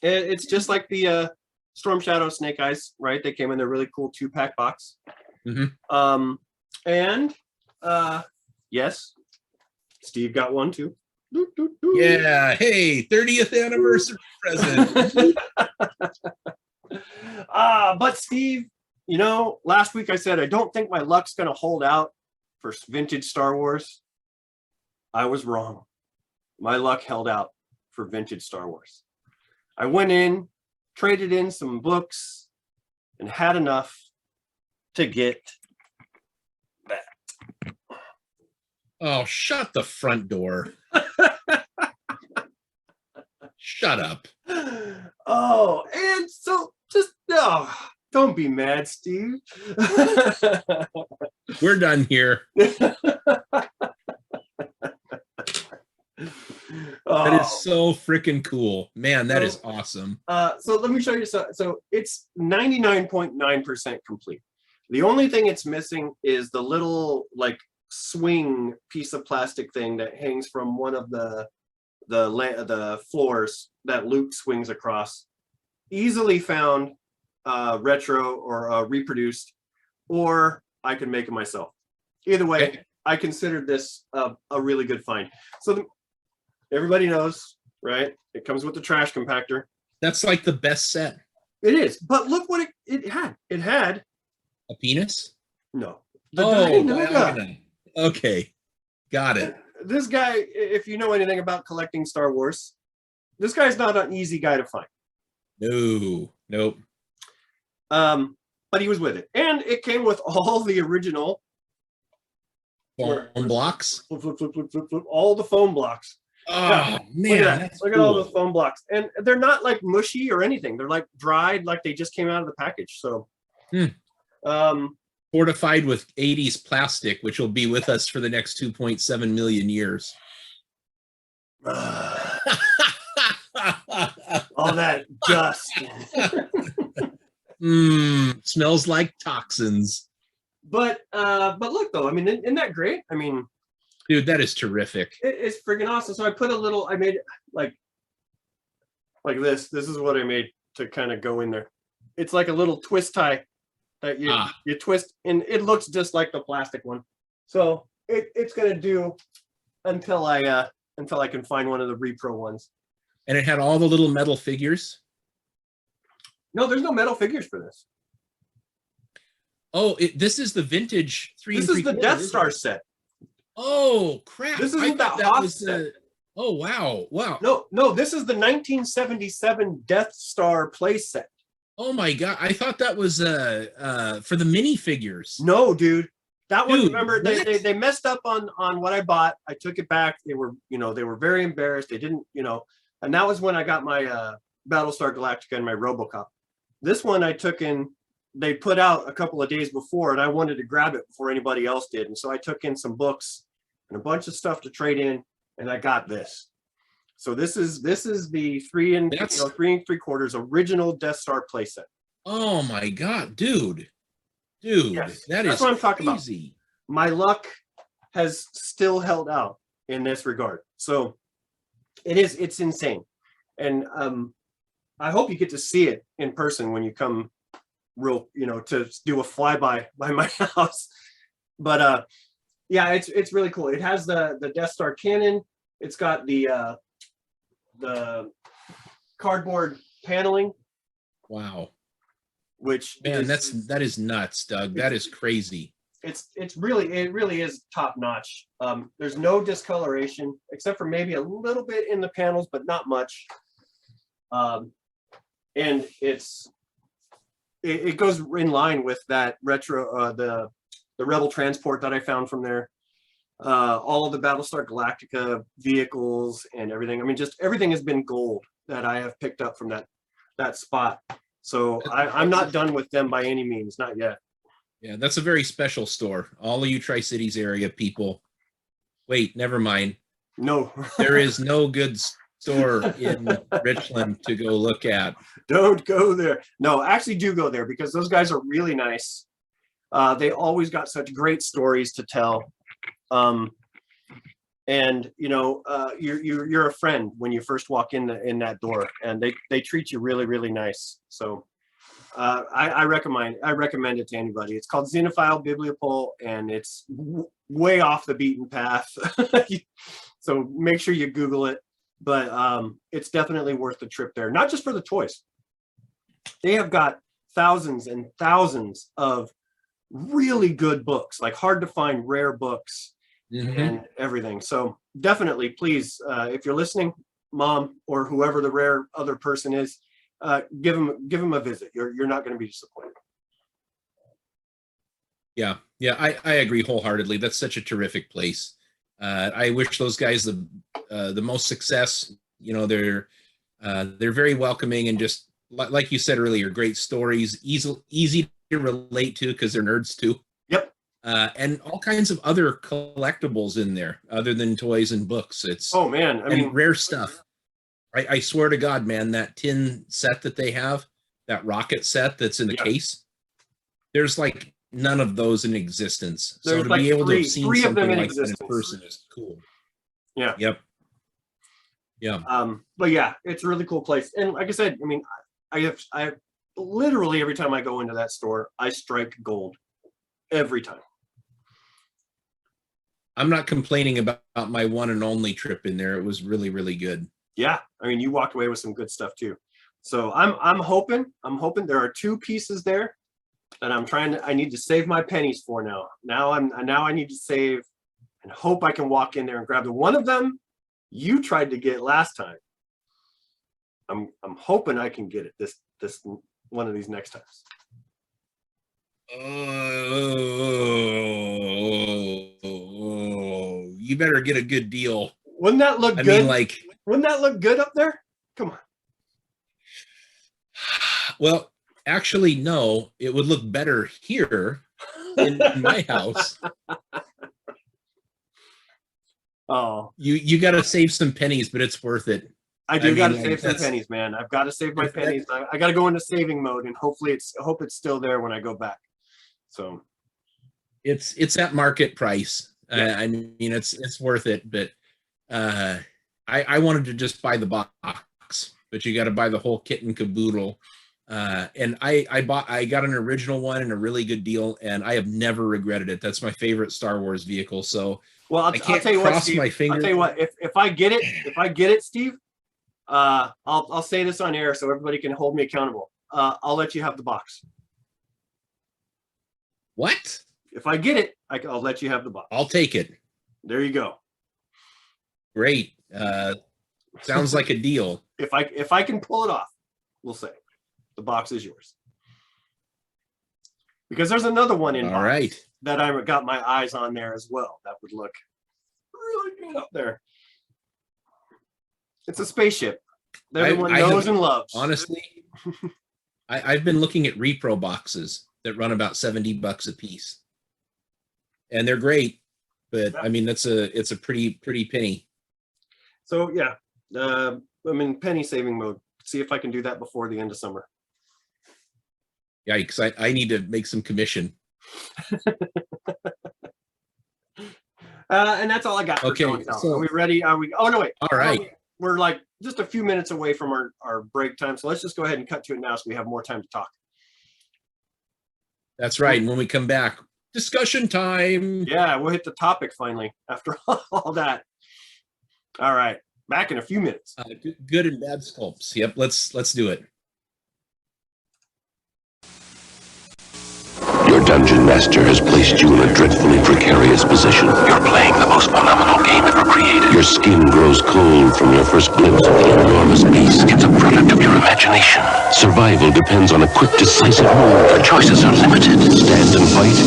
It's just like the Storm Shadow Snake Eyes, right? They came in their really cool 2-pack box. Mm-hmm. And yes, Steve got one too. Yeah, hey, 30th anniversary present. But Steve, you know, last week I said I don't think my luck's gonna hold out for vintage Star Wars. I was wrong. My luck held out for vintage Star Wars. I went in, traded in some books, and had enough to get that. Oh, shut the front door. Shut up. Oh, and so just don't be mad, Steve. We're done here. That is so freaking cool, man. That is awesome. So let me show you. So it's 99.9% complete. The only thing it's missing is the little like swing piece of plastic thing that hangs from one of the floors that Luke swings across. Easily found, retro or reproduced, or I can make it myself. Either way, okay. I considered this a really good find. So everybody knows, right? It comes with the trash compactor. That's like the best set. It is, but look what it had. It had a penis. No. Dianoga. Okay, got it. This guy, if you know anything about collecting Star Wars, this guy's not an easy guy to find. No, nope. but he was with it, and it came with all the original foam blocks. flip, flip, flip, flip, flip, flip, all the foam blocks. Oh Yeah, man, look at that. that's Look cool. at all those foam blocks, and they're not like mushy or anything. They're like dried, like they just came out of the package. So, fortified with 80s plastic, which will be with us for the next 2.7 million years. all that dust. Smells like toxins. But look though, I mean, isn't that great? I mean, dude, that is terrific. It's friggin' awesome. So I put a little, I made it like this. This is what I made to kind of go in there. It's like a little twist tie that you twist, and it looks just like the plastic one. So it's gonna do until I can find one of the repro ones. And it had all the little metal figures. No, there's no metal figures for this. Oh, this is the vintage 3 This is the Death Star set. Oh crap! This isn't that Hoth set. Oh wow! No, this is the 1977 Death Star play set. Oh my god! I thought that was for the minifigures. No, dude. That one, Dude, remember, they messed up on what I bought. I took it back. They were very embarrassed. They didn't, and that was when I got my Battlestar Galactica and my RoboCop. This one I took in, they put out a couple of days before, and I wanted to grab it before anybody else did. And so I took in some books and a bunch of stuff to trade in, and I got this. So this is the 3 3/4 original Death Star playset. Oh my god, dude. Yes, that's what I'm talking about. Crazy. My luck has still held out in this regard. So it's insane. And I hope you get to see it in person when you come to do a flyby by my house. But yeah, it's really cool. It has the Death Star cannon. It's got the cardboard paneling. Wow. Which man, that is nuts, Doug. That is crazy. It really is top notch. There's no discoloration except for maybe a little bit in the panels, but not much. And it goes in line with that retro the Rebel transport that I found from there. All of the Battlestar Galactica vehicles and everything. I mean, just everything has been gold that I have picked up from that spot. So I'm not done with them by any means, not yet. Yeah, that's a very special store. All of you Tri-Cities area people. Wait, never mind. No. There is no good store in Richland to go look at. Don't go there. No, actually do go there because those guys are really nice. They always got such great stories to tell. And you're a friend when you first walk in that door, and they treat you really, really nice. So I recommend it to anybody. It's called Xenophile Bibliopole, and it's way off the beaten path. So make sure you Google it. But it's definitely worth the trip there, not just for the toys. They have got thousands and thousands of really good books, like hard to find rare books. Mm-hmm. And everything. So definitely, please, if you're listening, Mom, or whoever the rare other person is, give them a visit. You're not going to be disappointed. Yeah, I agree wholeheartedly. That's such a terrific place. I wish those guys the most success. They're very welcoming and just like you said earlier, great stories, easy to relate to because they're nerds too. Yep. And all kinds of other collectibles in there other than toys and books. It's I mean rare stuff. I swear to God, man, that tin set that they have, that rocket set that's in the case, there's like none of those in existence. So to be able to have seen something like that in person is cool. Yeah. Yep. Yeah. But yeah, it's a really cool place. And like I said, I mean, I have literally every time I go into that store, I strike gold every time. I'm not complaining about my one and only trip in there. It was really, really good. Yeah. I mean, you walked away with some good stuff too. So I'm hoping there are 2 pieces there that I need to save my pennies for now. Now I need to save and hope I can walk in there and grab the one of them you tried to get last time. I'm hoping I can get it this one of these next times. Oh, you better get a good deal. Wouldn't that look I good? mean, like, Wouldn't that look good up there? Come on. well, actually, no, it would look better here in my house. Oh, You got to save some pennies, but it's worth it. I do I got to mean, save some that's- pennies, man. I've got to save my that- pennies. I got to go into saving mode, and hopefully I hope it's still there when I go back. So It's at market price. Yeah. I mean, it's worth it, but I wanted to just buy the box, but you got to buy the whole kit and caboodle. And I got an original one and a really good deal, and I have never regretted it. That's my favorite Star Wars vehicle. So well, I can't I'll tell you what, cross Steve. my fingers. I'll tell you what. If I get it, Steve, I'll say this on air so everybody can hold me accountable. I'll let you have the box. What? If I get it, I'll let you have the box. I'll take it. There you go. Great. Sounds like a deal. If I can pull it off, we'll say the box is yours. Because there's another one in All box right. that I got my eyes on there as well. That would look really good up there. It's a spaceship that everyone knows and loves. Honestly, I've been looking at repro boxes that run about $70 a piece, and they're great. But I mean, it's a pretty penny. So yeah, I'm in penny saving mode. See if I can do that before the end of summer. Yikes! I need to make some commission. And that's all I got. For Okay, show and tell. so- Are we ready? Are we? Oh no, wait. All right. We're like just a few minutes away from our break time, so let's just go ahead and cut to it now, so we have more time to talk. That's right. And when we come back, discussion time. Yeah, we'll hit the topic finally after all that. All right, back in a few minutes. Good and bad sculpts. Yep. Let's do it. Your dungeon master has placed you in a dreadfully precarious position. You're playing the most phenomenal game ever created. Your skin grows cold from your first glimpse of the enormous beast. It's a product of your imagination. Survival depends on a quick, decisive move. Your choices are limited. Stand and fight,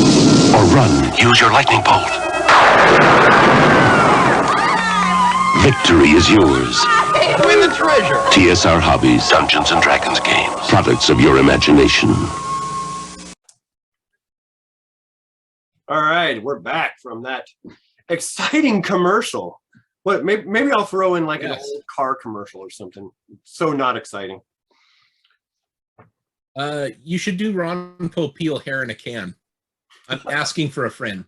or run. Use your lightning bolt. Victory is yours. Win the treasure! TSR Hobbies, Dungeons and Dragons games. Products of your imagination. All right, we're back from that exciting commercial. What? Maybe I'll throw in like an Yes. old car commercial or something. So not exciting. You should do Ron Popeil hair in a can. I'm asking for a friend.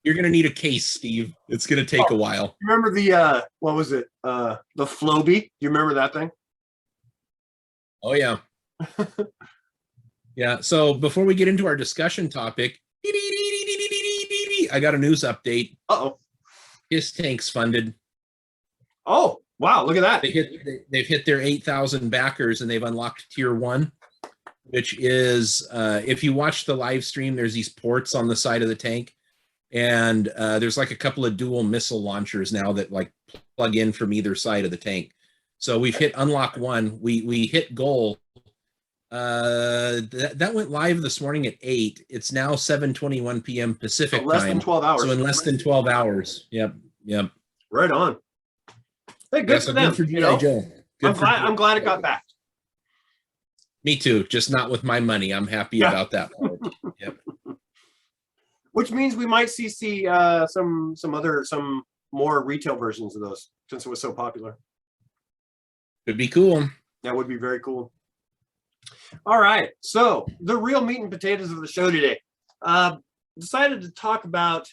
You're gonna need a case, Steve. It's gonna take a while. Remember the what was it? The Floby. You remember that thing? Oh yeah. Yeah. So before we get into our discussion topic, I got a news update. Uh-oh. His Tank's funded. Oh, wow, look at that. They've hit their 8,000 backers and they've unlocked tier 1, which is if you watch the live stream, there's these ports on the side of the tank, and there's like a couple of dual missile launchers now that like plug in from either side of the tank. So we've hit unlock 1. We hit goal. That went live this morning at 8. It's now 7:21 p.m. Pacific So less time. than 12 hours. So in less than 12 hours. Yep. Right on. Hey, good Yeah, for so them. good for you G.I. know? Joe. Good for I'm glad it got back. Me too. Just not with my money. I'm happy Yeah. about that part. Yep. Which means we might see some more retail versions of those since it was so popular. Could be cool. That would be very cool. All right, so the real meat and potatoes of the show today. Decided to talk about,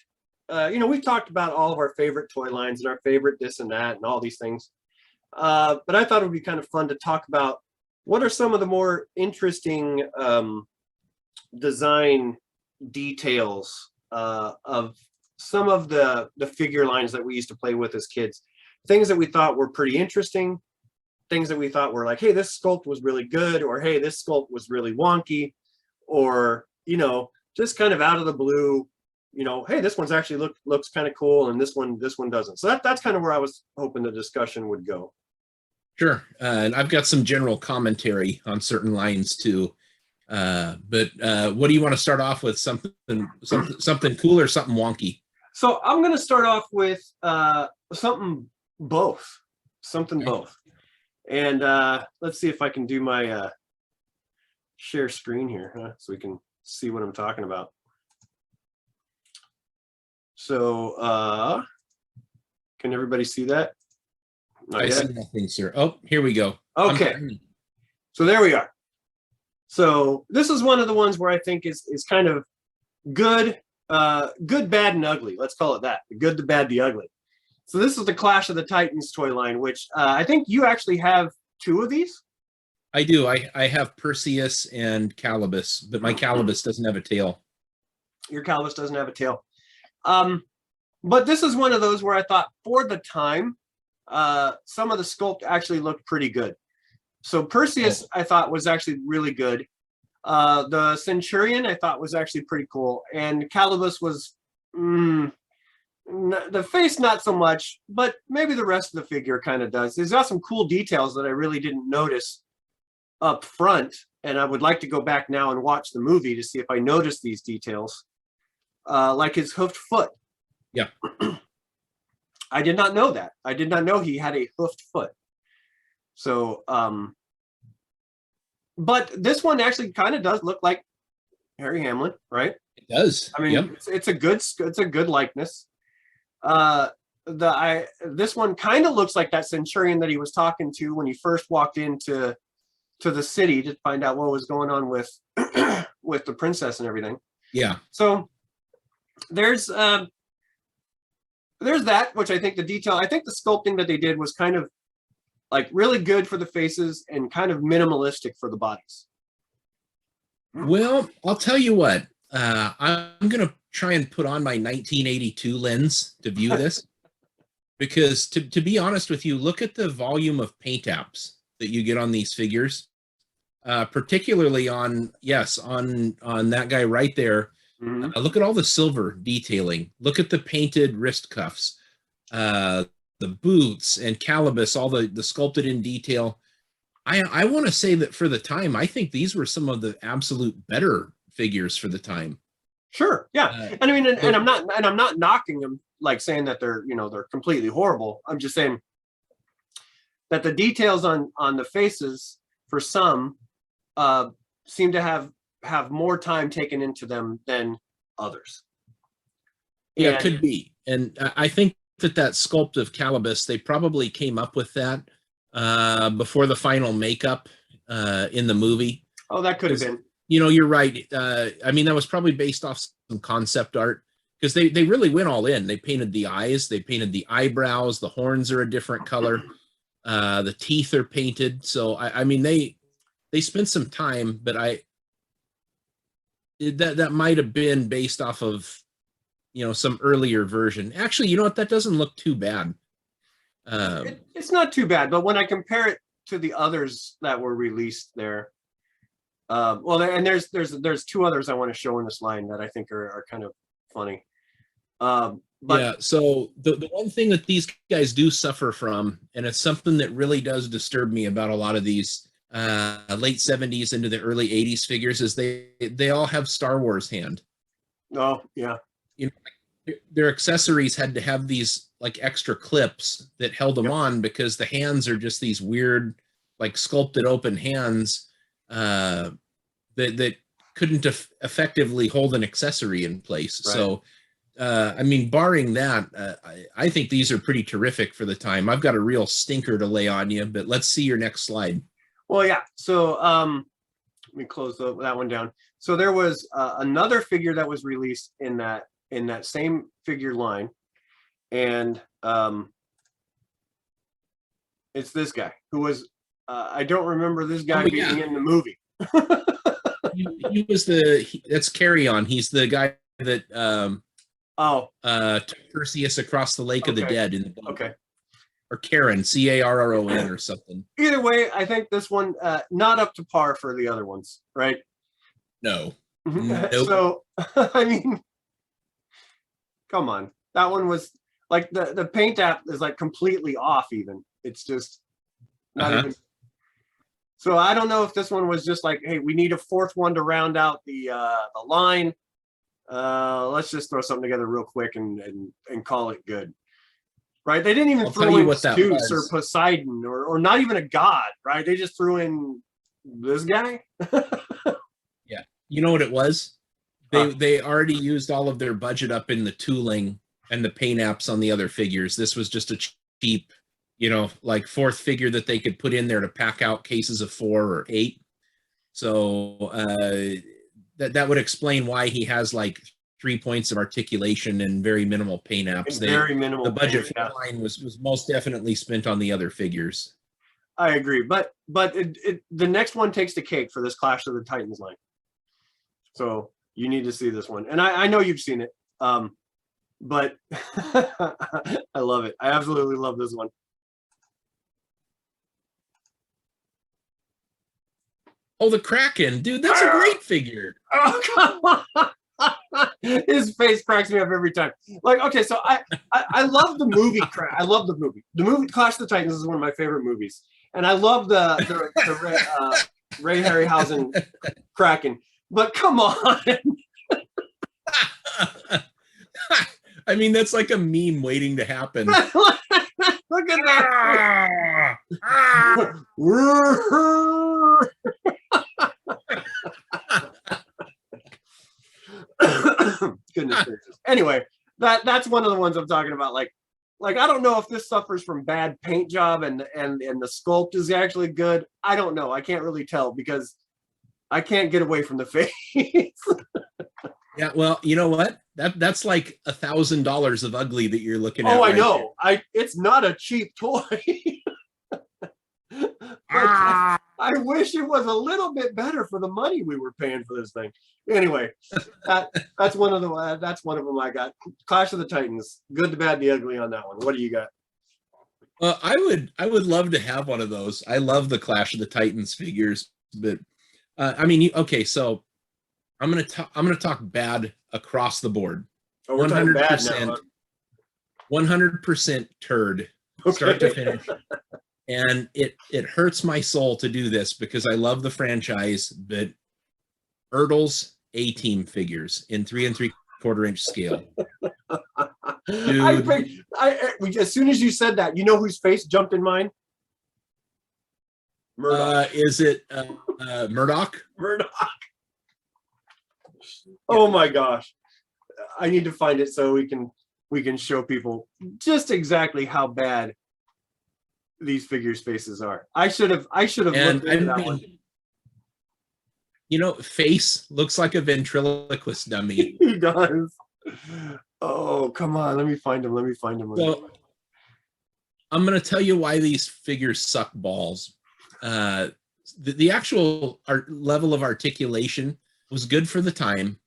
we've talked about all of our favorite toy lines and our favorite this and that and all these things. But I thought it would be kind of fun to talk about what are some of the more interesting design details of some of the figure lines that we used to play with as kids. Things that we thought were pretty interesting. Things that we thought were like, hey, this sculpt was really good, or hey, this sculpt was really wonky, or just kind of out of the blue, hey, this one's actually looks kind of cool, and this one doesn't. So that's kind of where I was hoping the discussion would go. Sure. And I've got some general commentary on certain lines too. But what do you want to start off with? Something cool or something wonky? So I'm going to start off with something both. Something both. And let's see if I can do my share screen here, so we can see what I'm talking about. So can everybody see that? Not I yet? see nothing, sir. Oh, here we go. Okay. So there we are. So this is one of the ones where I think is kind of good, good, bad, and ugly. Let's call it that. The good, the bad, the ugly. So this is the Clash of the Titans toy line, which I think you actually have 2 of these. I do. I have Perseus and Calibus, but my Calibus doesn't have a tail. Your Calibus doesn't have a tail. But this is one of those where I thought for the time, some of the sculpt actually looked pretty good. So Perseus, I thought, was actually really good. The Centurion, I thought, was actually pretty cool. And Calibus was, the face not so much, but maybe the rest of the figure kind of does. There's got some cool details that I really didn't notice up front. And I would like to go back now and watch the movie to see if I noticed these details. Like his hoofed foot. Yeah. I did not know that. I did not know he had a hoofed foot. So, but this one actually kind of does look like Harry Hamlin, right? It does. I mean, yep. it's a good likeness. This one kind of looks like that Centurion that he was talking to when he first walked into the city to find out what was going on with with the princess and everything. Yeah. So there's that, which I think the sculpting that they did was kind of like really good for the faces and kind of minimalistic for the bodies. Well, I'll tell you what, I'm going to try and put on my 1982 lens to view this because to be honest with you, look at the volume of paint apps that you get on these figures, particularly on that guy right there. Mm-hmm. Look at all the silver detailing. Look at the painted wrist cuffs, the boots and Calibus, all the sculpted in detail. I want to say that for the time, I think these were some of the absolute better figures for the time. Sure, yeah, and I mean, and I'm not knocking them, like saying that they're completely horrible. I'm just saying that the details on the faces for some seem to have more time taken into them than others. Yeah, it could be. And I think that sculpt of Calibus, they probably came up with that before the final makeup in the movie. Oh, that could have been. You're right. I mean, that was probably based off some concept art because they really went all in. They painted the eyes, they painted the eyebrows, the horns are a different color, the teeth are painted. So I mean, they spent some time, but that might have been based off of some earlier version. Actually, you know what, that doesn't look too bad. It's not too bad, but when I compare it to the others that were released there, and there's 2 others I want to show in this line that I think are kind of funny. But yeah, so the one thing that these guys do suffer from, and it's something that really does disturb me about a lot of these late 70s into the early 80s figures, is they all have Star Wars hand. Oh yeah. Their accessories had to have these like extra clips that held them on because the hands are just these weird, like sculpted open hands that couldn't effectively hold an accessory in place. Right. So, I mean, barring that, I think these are pretty terrific for the time. I've got a real stinker to lay on you, but let's see your next slide. Well, yeah. So let me close that one down. So there was another figure that was released in that same figure line, and it's this guy who was I don't remember this guy being in the movie. he was that's Carry On. He's the guy that took Perseus across the Lake of the Dead in the book. Okay. Or Karen, Carron or something. Either way, I think this one not up to par for the other ones, right? No. Nope. So I mean, come on. That one was like the paint app is like completely off even. It's just Not even. So I don't know if this one was just like, hey, we need a fourth one to round out the line. Let's just throw something together real quick and call it good. Right? They didn't even throw in Zeus or Poseidon or not even a god, right? They just threw in this guy. Yeah. You know what it was? They already used all of their budget up in the tooling and the paint apps on the other figures. This was just a cheap, like fourth figure that they could put in there to pack out cases of 4 or 8. So that would explain why he has like 3 points of articulation and very minimal paint apps. Very minimal. The budget for the line was most definitely spent on the other figures. I agree, but the next one takes the cake for this Clash of the Titans line. So you need to see this one, and I know you've seen it, but I love it. I absolutely love this one. Oh, the Kraken, dude, that's a great figure. Oh, come on. His face cracks me up every time. Like, okay, so I love the movie. I love the movie. The movie Clash of the Titans is one of my favorite movies, and I love the Ray Harryhausen Kraken. But come on. I mean, that's like a meme waiting to happen. Look at that. Goodness gracious. Anyway, that's one of the ones I'm talking about. Like I don't know if this suffers from bad paint job and the sculpt is actually good. I don't know. I can't really tell because I can't get away from the face. Yeah, well, you know what? That's like $1,000 of ugly that you're looking at. Oh, I know. It's not a cheap toy. I wish it was a little bit better for the money we were paying for this thing. Anyway, that's one of them I got. Clash of the Titans. Good, the bad, the ugly on that one. What do you got? Well, I would love to have one of those. I love the Clash of the Titans figures, but I mean, okay, so I'm gonna talk bad across the board. Oh, we're 100%, bad now, huh? 100% turd, start to finish. And it hurts my soul to do this because I love the franchise, but Ertl's A-Team figures in 3 3/4 inch scale. Dude. As soon as you said that, you know whose face jumped in mine? Murdoch. Is it Murdoch? Murdoch. Oh my gosh. I need to find it so we can show people just exactly how bad these figures' faces are. I should have looked into that one. Face looks like a ventriloquist dummy. He does. Oh, come on. Let me find him. So, I'm going to tell you why these figures suck balls. The actual level of articulation was good for the time.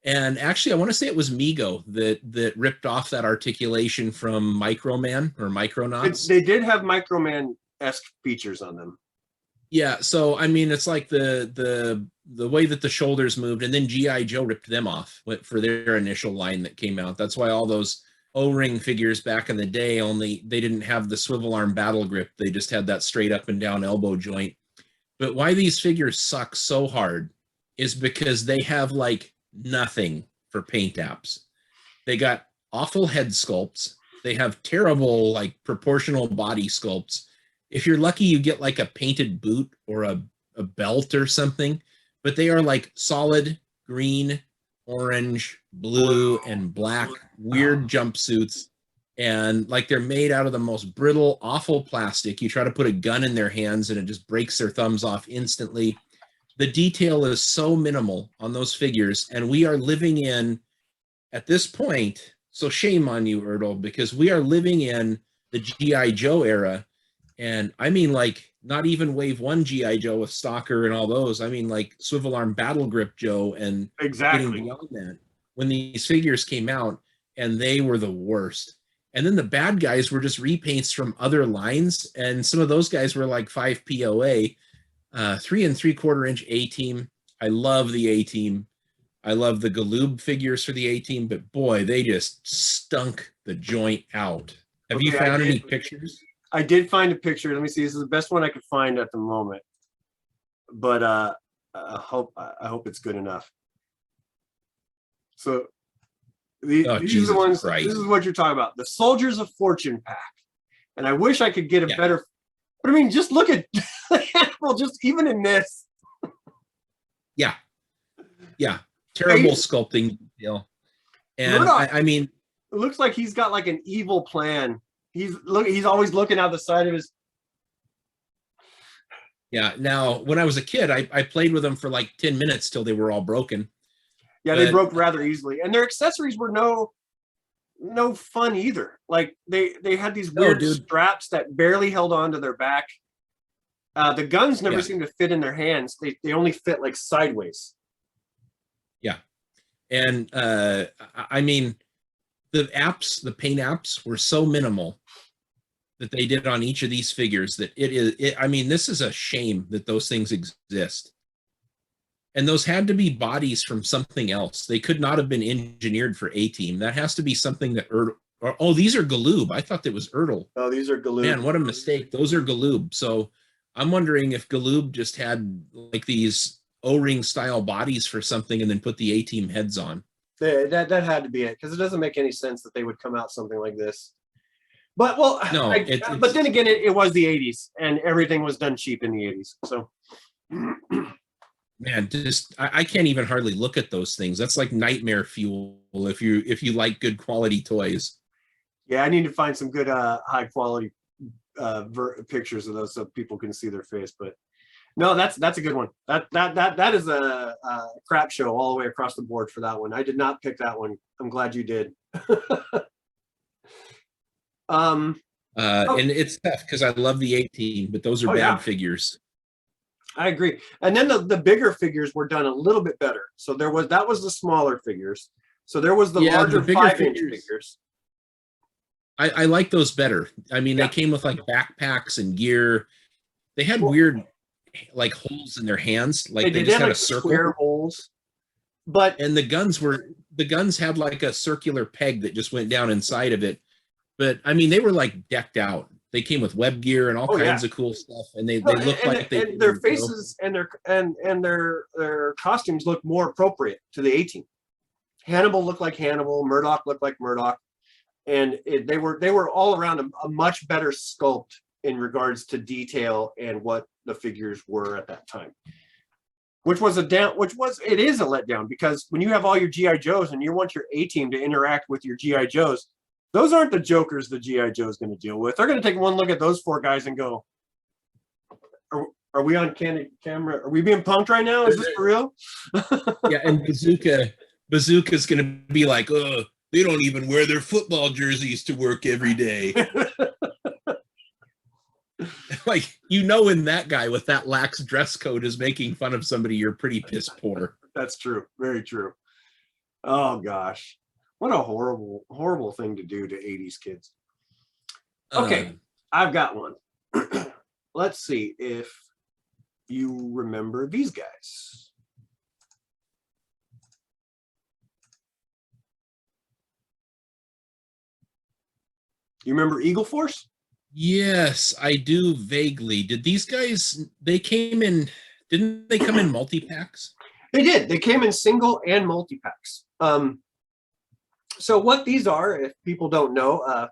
And actually, I want to say it was Mego that ripped off that articulation from Microman or Micronauts. They did have Microman-esque features on them. Yeah, so I mean, it's like the way that the shoulders moved, and then G.I. Joe ripped them off for their initial line that came out. That's why all those O-ring figures back in the day they didn't have the swivel arm battle grip. They just had that straight up and down elbow joint. But why these figures suck so hard is because they have like nothing for paint apps. They got awful head sculpts. They have terrible like proportional body sculpts. If you're lucky, you get like a painted boot or a belt or something, but they are like solid green, orange, blue, and black weird jumpsuits. And like they're made out of the most brittle, awful plastic. You try to put a gun in their hands and it just breaks their thumbs off instantly. The detail is so minimal on those figures, and we are living in, at this point, so shame on you, Ertl, because we are living in the G.I. Joe era, and I mean like not even Wave 1 G.I. Joe with Stalker and all those. I mean like Swivel Arm Battle Grip Joe and exactly getting beyond that. When these figures came out, and they were the worst. And then the bad guys were just repaints from other lines, and some of those guys were like 5 POA. 3 3/4 inch A-Team. I love the A-Team. I love the Galoob figures for the A-Team, but boy, they just stunk the joint out. Have you found any pictures? I did find a picture. Let me see. This is the best one I could find at the moment. But I hope it's good enough. So these are the ones. Christ. This is what you're talking about. The Soldiers of Fortune pack. And I wish I could get a better. But I mean, just look at the animal. Just even in this. Yeah. Terrible sculpting detail. And I mean, it looks like he's got like an evil plan. He's always looking out the side of his. Yeah. Now, when I was a kid, I played with them for like 10 minutes till they were all broken. Yeah, they broke rather easily, and their accessories were no fun either. Like they had these weird straps that barely held on to their back. The guns never seemed to fit in their hands. They only fit like sideways. Yeah, and I mean, the paint apps were so minimal that they did on each of these figures that I mean, this is a shame that those things exist. And those had to be bodies from something else. They could not have been engineered for A-Team. That has to be something that these are Galoob. I thought that was Ertl. Oh, these are Galoob. Man, what a mistake. Those are Galoob. So I'm wondering if Galoob just had like these O-ring style bodies for something and then put the A-Team heads on. That had to be it, because it doesn't make any sense that they would come out something like this. But no, but then again, it was the 80s and everything was done cheap in the 80s. So man, just I can't even hardly look at those things. That's like nightmare fuel if you like good quality toys. Yeah, I need to find some good high quality pictures of those so people can see their face. But no, that's a good one. That is a crap show all the way across the board for that one. I did not pick that one. I'm glad you did. And it's tough because I love the A-Team, but those are bad figures. I agree. And then the bigger figures were done a little bit better. So that was the smaller figures. So there was the larger 5-inch figures. I like those better. I mean, they came with like backpacks and gear. They had weird like holes in their hands, like they just had like a circle square holes. And the guns had like a circular peg that just went down inside of it. But I mean, they were like decked out. They came with web gear and all kinds of cool stuff, and they looked like their faces and their costumes looked more appropriate to the A-Team. Hannibal looked like Hannibal. Murdoch looked like Murdoch, and they were all around a much better sculpt in regards to detail and what the figures were at that time. It is a letdown, because when you have all your GI Joes and you want your A-Team to interact with your GI Joes, those aren't the jokers the GI Joe is going to deal with. They're going to take one look at those 4 guys and go, "Are we on camera? Are we being punked right now? Is this for real?" Yeah, and Bazooka's going to be like, "Oh, they don't even wear their football jerseys to work every day." Like, when that guy with that lax dress code is making fun of somebody, you're pretty piss poor. That's true. Very true. Oh gosh. What a horrible, horrible thing to do to 80s kids. Okay, I've got one. Let's see if you remember these guys. You remember Eagle Force? Yes, I do vaguely. Did these guys, didn't they come in multi-packs? They did. They came in single and multi-packs. So what these are, if people don't know,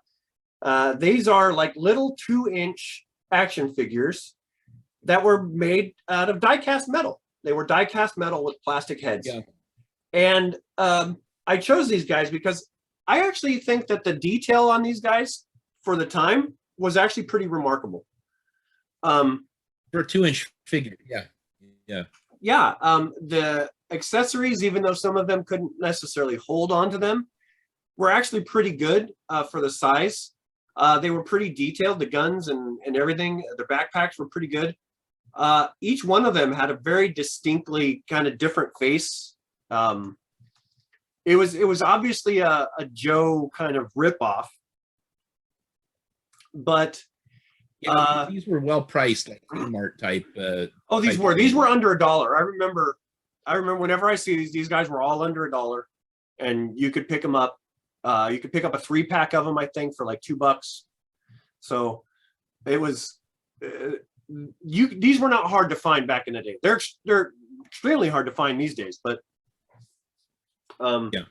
these are like little 2-inch action figures that were made out of die-cast metal. They were die-cast metal with plastic heads. Yeah. And I chose these guys because I actually think that the detail on these guys for the time was actually pretty remarkable. For a 2-inch figure, yeah. Yeah, the accessories, even though some of them couldn't necessarily hold on to them, were actually pretty good for the size. They were pretty detailed. The guns and everything, the backpacks were pretty good. Each one of them had a very distinctly kind of different face. It was obviously a Joe kind of ripoff, but these were well priced, like Kmart type. These were under $1. I remember whenever I see these guys were all under $1, and you could pick them up. You could pick up a 3-pack of them, I think, for like $2. So it was these were not hard to find back in the day. They're extremely hard to find these days. But yeah.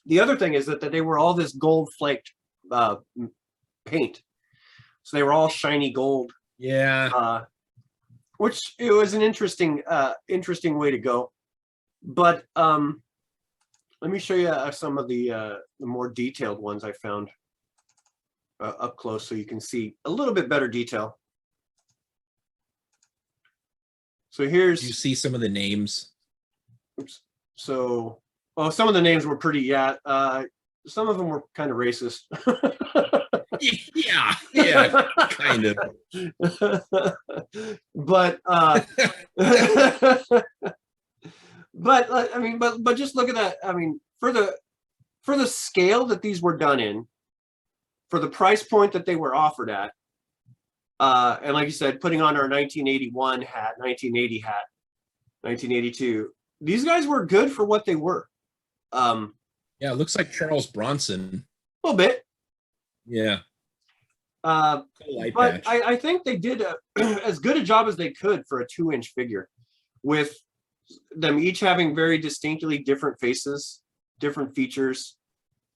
The other thing is that they were all this gold flaked paint, so they were all shiny gold. Yeah. Which it was an interesting way to go. But let me show you some of the more detailed ones I found up close, so you can see a little bit better detail. So here's. You see some of the names. Oops. So, well, some of the names were pretty. Yeah. Some of them were kind of racist. Yeah, kind of. But I mean, but just look at that. I mean, for the scale that these were done in, for the price point that they were offered at, and like you said, putting on our 1981 hat, 1980 hat, 1982, these guys were good for what they were. Yeah, it looks like Charles Bronson. A little bit. Yeah. But I think they did as good a job as they could for a 2-inch figure, with them each having very distinctly different faces, different features,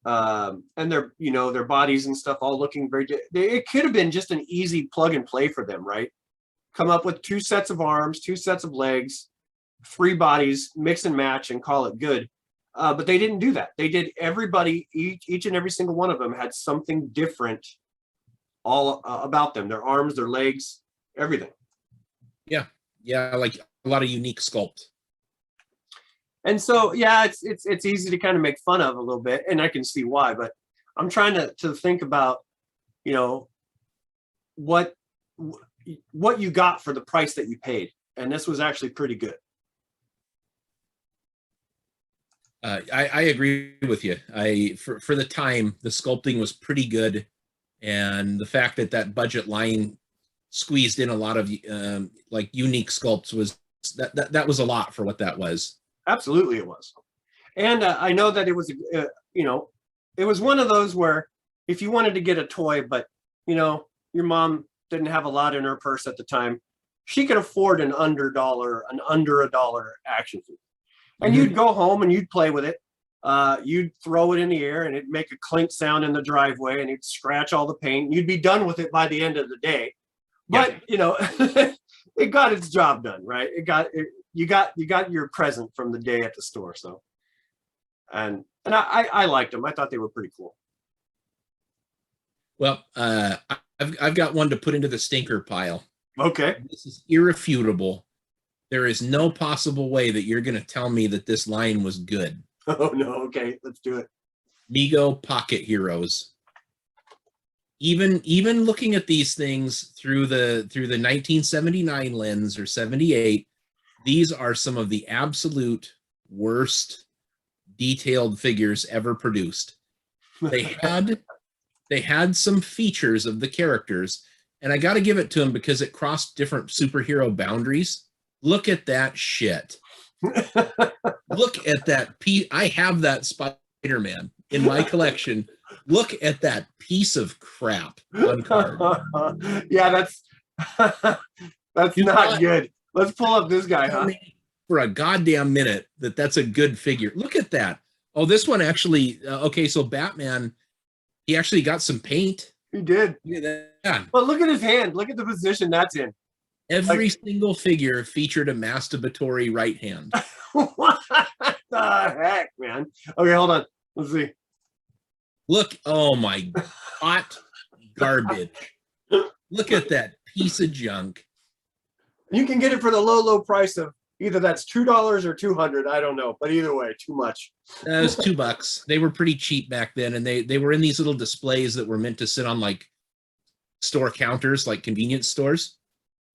and their bodies and stuff all looking very. It could have been just an easy plug and play for them, right? Come up with 2 sets of arms, 2 sets of legs, 3 bodies, mix and match, and call it good. But they didn't do that. They did everybody, each and every single one of them had something different all about them, their arms, their legs, everything. Yeah, like a lot of unique sculpt. And so, yeah, it's easy to kind of make fun of a little bit, and I can see why. But I'm trying to think about, what you got for the price that you paid, and this was actually pretty good. I agree with you. For the time, the sculpting was pretty good. And the fact that budget line squeezed in a lot of like unique sculpts was that was a lot for what that was. Absolutely, it was. And I know that it was, it was one of those where if you wanted to get a toy, but your mom didn't have a lot in her purse at the time, she could afford an under $1 action figure, and you'd go home and you'd play with it. You'd throw it in the air and it'd make a clink sound in the driveway, and it'd scratch all the paint. You'd be done with it by the end of the day. But it got its job done, right? You got your present from the day at the store. So, and I liked them. I thought they were pretty cool. Well, I've got one to put into the stinker pile. Okay. This is irrefutable. There is no possible way that you're going to tell me that this line was good. Oh no, okay, let's do it. Mego Pocket Heroes. Even looking at these things through the 1979 lens or 78, these are some of the absolute worst detailed figures ever produced. They had some features of the characters, and I got to give it to them because it crossed different superhero boundaries. Look at that shit. Look at that piece. I have that Spider-Man in my collection. Look at that piece of crap on card. Yeah, that's not good. Let's pull up this guy, huh? For a goddamn minute that's a good figure. Look at that. Oh, this one actually, okay, so Batman, he actually got some paint. He did. Yeah. But look at his hand. Look at the position that's in. Every single figure featured a masturbatory right hand. What the heck, man? Okay, hold on. Let's see. Look, oh my hot garbage. Look at that piece of junk. You can get it for the low price of either that's $2 or $200. I don't know, but either way, too much. It was $2. They were pretty cheap back then, and they were in these little displays that were meant to sit on like store counters, like convenience stores.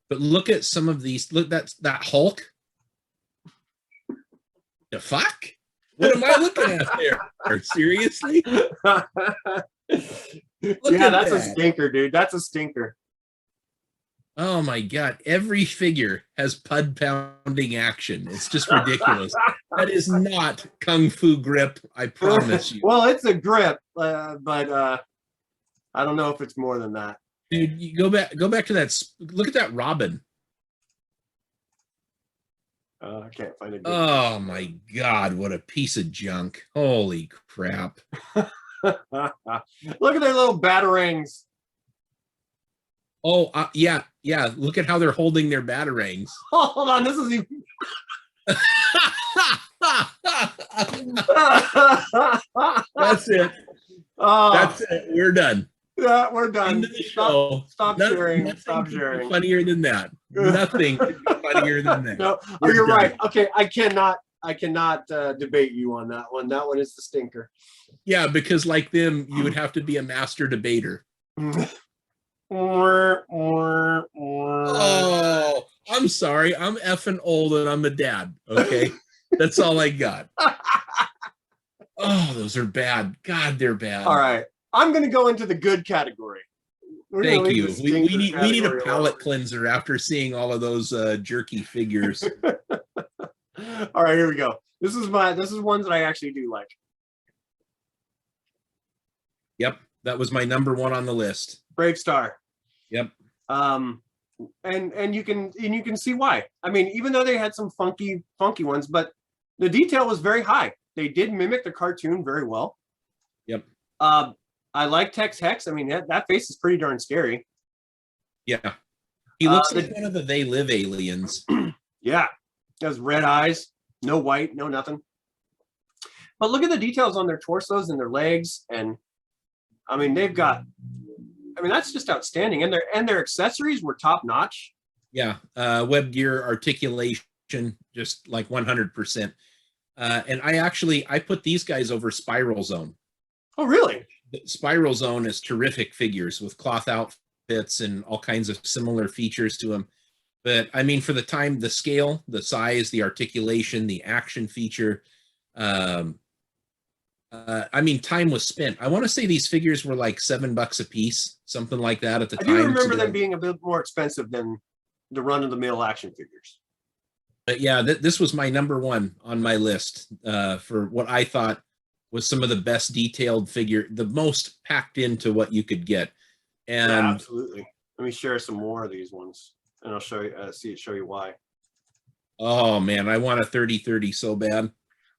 But look at some of these. Look, that Hulk. The fuck? What am I looking at there? Seriously? Yeah, that's a stinker, dude. That's a stinker. Oh my God. Every figure has pud pounding action. It's just ridiculous. That is not Kung Fu grip, I promise you. Well, it's a grip, but I don't know if it's more than that. Dude, you go back to that. Look at that Robin. I can't find a good Oh my God, what a piece of junk. Holy crap. Look at their little batarangs. Oh, yeah. Look at how they're holding their batarangs. Oh, hold on, this is even. That's it. Oh, That's it. We're done. yeah, we're done. End of the show. Stop sharing. Stop Nothing sharing. funnier than that. Nothing could be funnier than that. No, We're you're done. right. Okay, I cannot debate you on that one. That one is the stinker. Yeah, because like them, you would have to be a master debater. Oh, I'm sorry. I'm effing old and I'm a dad. Okay. That's all I got. Oh, those are bad. God, they're bad. All right. I'm going to go into the good category. Thank you. We need a palate cleanser after seeing all of those jerky figures. All right, here we go. This is ones that I actually do like. Yep, that was my number one on the list. Brave Star. Yep. And you can see why. I mean, even though they had some funky ones, but the detail was very high. They did mimic the cartoon very well. Yep. I like Tex Hex. I mean, that face is pretty darn scary. Yeah. He looks like one of the They Live aliens. Yeah. He has red eyes, no white, no nothing. But look at the details on their torsos and their legs, and I mean, that's just outstanding. And their accessories were top notch. Yeah. Web gear articulation, just like 100%. And I put these guys over Spiral Zone. Oh, really? Spiral Zone is terrific figures with cloth outfits and all kinds of similar features to them. But I mean, for the time, the scale, the size, the articulation, the action feature, I mean, time was spent. I want to say these figures were like $7 a piece, something like that at the time. I do remember them being a bit more expensive than the run-of-the-mill action figures. But yeah, this was my number one on my list for what I thought was some of the best detailed figure, the most packed into what you could get. And yeah, absolutely. Let me share some more of these ones, and I'll show you, show you why. Oh man, I want a 30-30 so bad.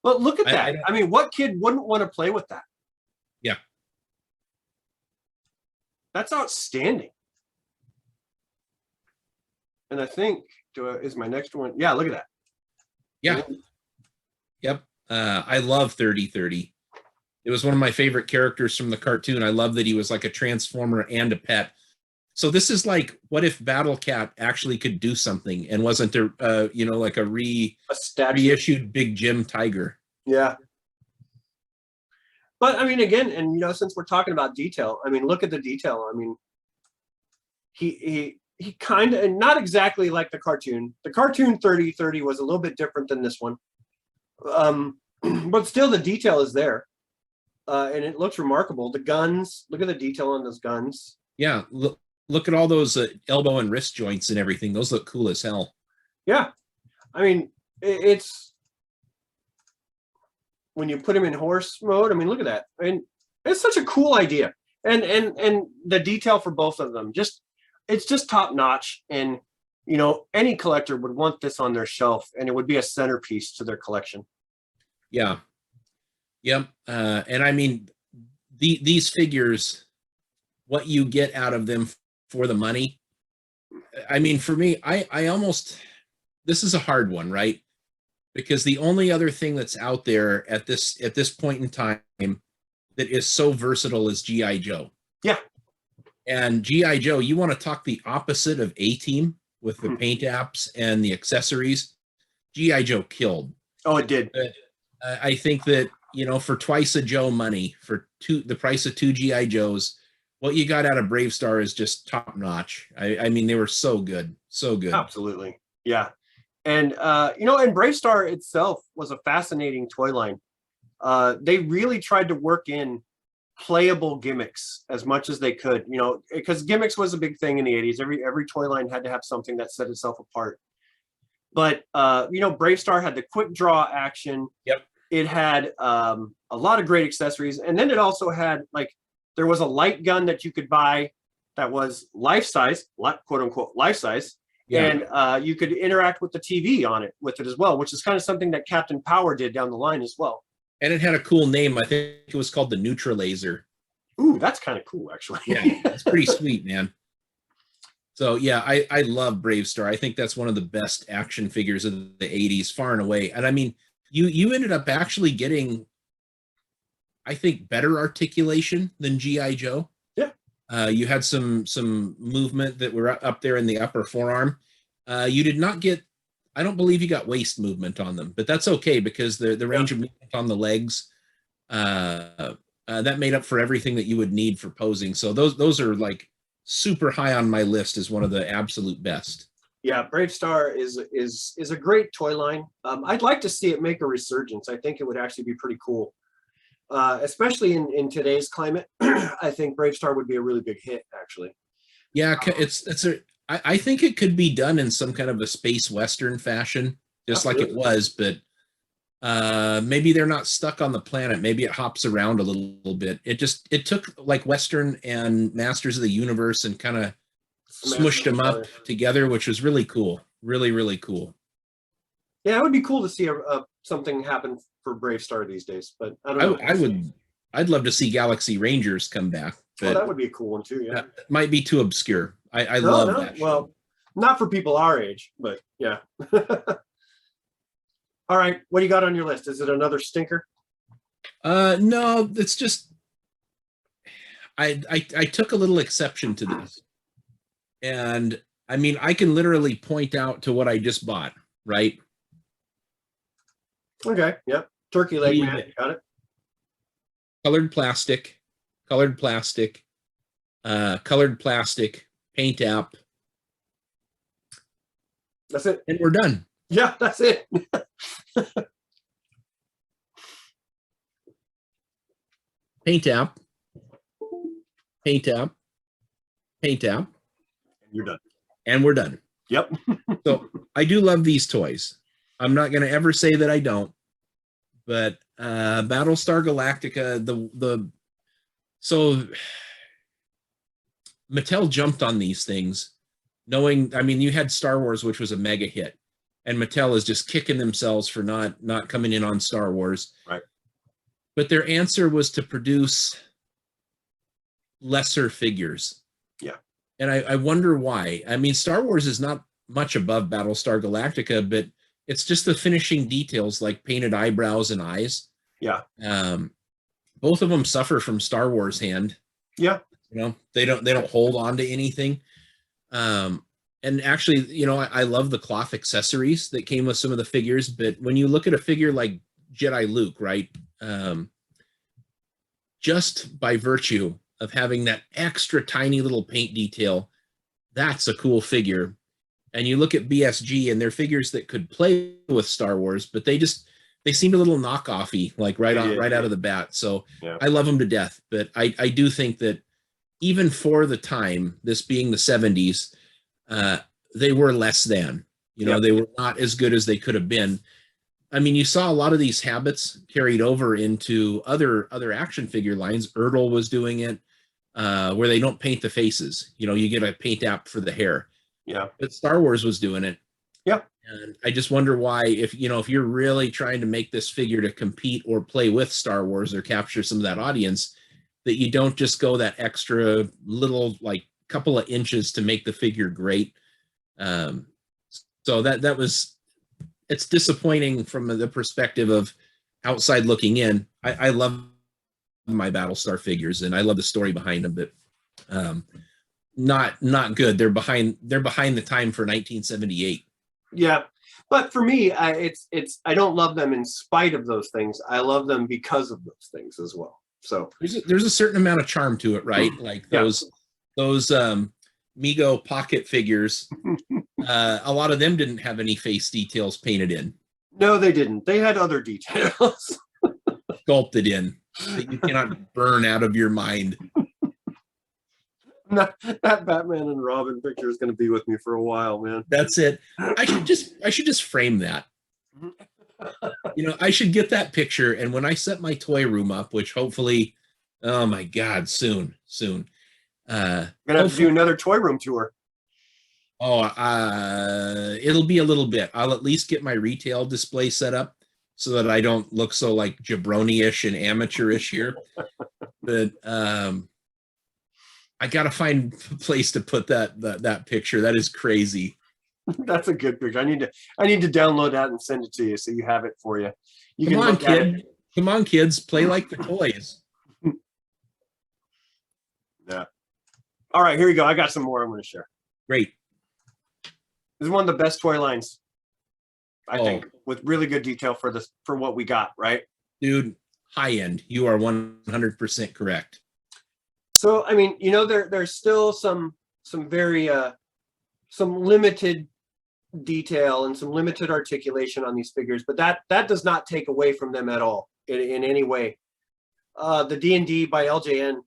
Well, look at that. I mean, what kid wouldn't want to play with that? Yeah. That's outstanding. And I think, is my next one? Yeah, look at that. Yeah. Yep. I love 30-30. It was one of my favorite characters from the cartoon. I love that he was like a transformer and a pet. So this is like, what if Battle Cat actually could do something and wasn't like a reissued Big Jim Tiger? Yeah. But I mean, again, and since we're talking about detail, I mean, look at the detail. I mean, he kind of, and not exactly like the cartoon. The cartoon 30-30 was a little bit different than this one. But still the detail is there. And it looks remarkable. The guns, look at the detail on those guns. Yeah, look at all those elbow and wrist joints and everything. Those look cool as hell. Yeah. I mean, it's, when you put him in horse mode, I mean, look at that. I mean, it's such a cool idea. And the detail for both of them, it's just top notch. And, any collector would want this on their shelf, and it would be a centerpiece to their collection. Yeah. Yep. And I mean, these figures, what you get out of them for the money. I mean, for me, I almost, this is a hard one, right? Because the only other thing that's out there at this point in time that is so versatile is G.I. Joe. Yeah. And G.I. Joe, you want to talk the opposite of A-Team with the paint apps and the accessories. G.I. Joe killed. Oh, it did. But, I think that, for twice a Joe money, for the price of 2 G.I. Joes, what you got out of Brave Star is just top notch. I mean, they were so good. So good. Absolutely. Yeah. And, and Brave Star itself was a fascinating toy line. They really tried to work in playable gimmicks as much as they could, because gimmicks was a big thing in the 80s. Every toy line had to have something that set itself apart. But, Brave Star had the quick draw action. Yep. It had a lot of great accessories. And then it also had, there was a light gun that you could buy that was life size, quote unquote life size. Yeah. And you could interact with the TV on it with it as well, which is kind of something that Captain Power did down the line as well. And it had a cool name. I think it was called the Neutralaser. Ooh, that's kind of cool, actually. Yeah, it's pretty sweet, man. So yeah, I love Bravestar. I think that's one of the best action figures of the 80s, far and away. And I mean, you ended up actually getting, I think, better articulation than G.I. Joe. Yeah. You had some movement that were up there in the upper forearm. You did not get, I don't believe you got waist movement on them, but that's okay because the range of movement on the legs, that made up for everything that you would need for posing. So those are like super high on my list as one of the absolute best. Yeah, Bravestar is a great toy line. I'd like to see it make a resurgence. I think it would actually be pretty cool, especially in today's climate. I think Bravestar would be a really big hit, actually. Yeah, I think it could be done in some kind of a space western fashion, just like it was, but maybe they're not stuck on the planet. Maybe it hops around a little bit. It took like Western and Masters of the Universe and kind of smushed them up together, which was really cool. Really, really cool. Yeah, it would be cool to see something happen for Bravestar these days, but I don't know. I'd love to see Galaxy Rangers come back. Well, that would be a cool one too. Yeah, that might be too obscure. I love that. Well, not for people our age, but yeah. All right, what do you got on your list? Is it another stinker? No, it's just I took a little exception to this. And I mean, I can literally point out to what I just bought, right? Okay, yep. Turkey leg man, got it. Colored plastic, paint app. That's it. And we're done. Yeah, that's it. Paint app. You're done. And we're done. Yep. So I do love these toys. I'm not going to ever say that I don't. But Battlestar Galactica, so Mattel jumped on these things, knowing, I mean, you had Star Wars, which was a mega hit, and Mattel is just kicking themselves for not coming in on Star Wars. Right. But their answer was to produce lesser figures. Yeah. And I wonder why. I mean, Star Wars is not much above Battlestar Galactica, but it's just the finishing details like painted eyebrows and eyes. Yeah. Both of them suffer from Star Wars hand. Yeah. You know, they don't hold on to anything. And actually, you know, I love the cloth accessories that came with some of the figures, but when you look at a figure like Jedi Luke, right? Just by virtue of having that extra tiny little paint detail, that's a cool figure. And you look at BSG and they're figures that could play with Star Wars, but they seemed a little knockoffy, like right out of the bat. So yeah. I love them to death, but I do think that even for the time, this being the 70s, they were less than, you know, they were not as good as they could have been. I mean, you saw a lot of these habits carried over into other action figure lines. Ertl was doing it, where they don't paint the faces. You know, you get a paint app for the hair. Yeah. But Star Wars was doing it. Yep. And I just wonder why, if you're really trying to make this figure to compete or play with Star Wars or capture some of that audience, that you don't just go that extra little, like, couple of inches to make the figure great. So that was, it's disappointing from the perspective of outside looking in. I love my Battlestar figures and I love the story behind them, but not good. They're behind the time for 1978. Yeah, but for me, I don't love them in spite of those things. I love them because of those things as well. So there's a certain amount of charm to it, right? Like those Mego pocket figures. A lot of them didn't have any face details painted in. No, they didn't. They had other details sculpted in that you cannot burn out of your mind. That Batman and Robin picture is going to be with me for a while, man. That's it. I should just frame that. You know, I should get that picture, and when I set my toy room up, which hopefully, oh my God, soon, Gonna have to do another toy room tour. It'll be a little bit. I'll at least get my retail display set up so that I don't look so like jabroni-ish and amateurish here. But I gotta find a place to put that picture. That is crazy. That's a good picture. I need to download that and send it to you so you have it for you. Come on, kid. Come on, kids. Play like the toys. Yeah. All right, here we go. I got some more I'm going to share. Great. This is one of the best toy lines, I think, with really good detail for what we got, right? Dude, high end. You are 100% correct. So, I mean, there's still some very some limited detail and some limited articulation on these figures, but that does not take away from them at all in any way. The D&D by LJN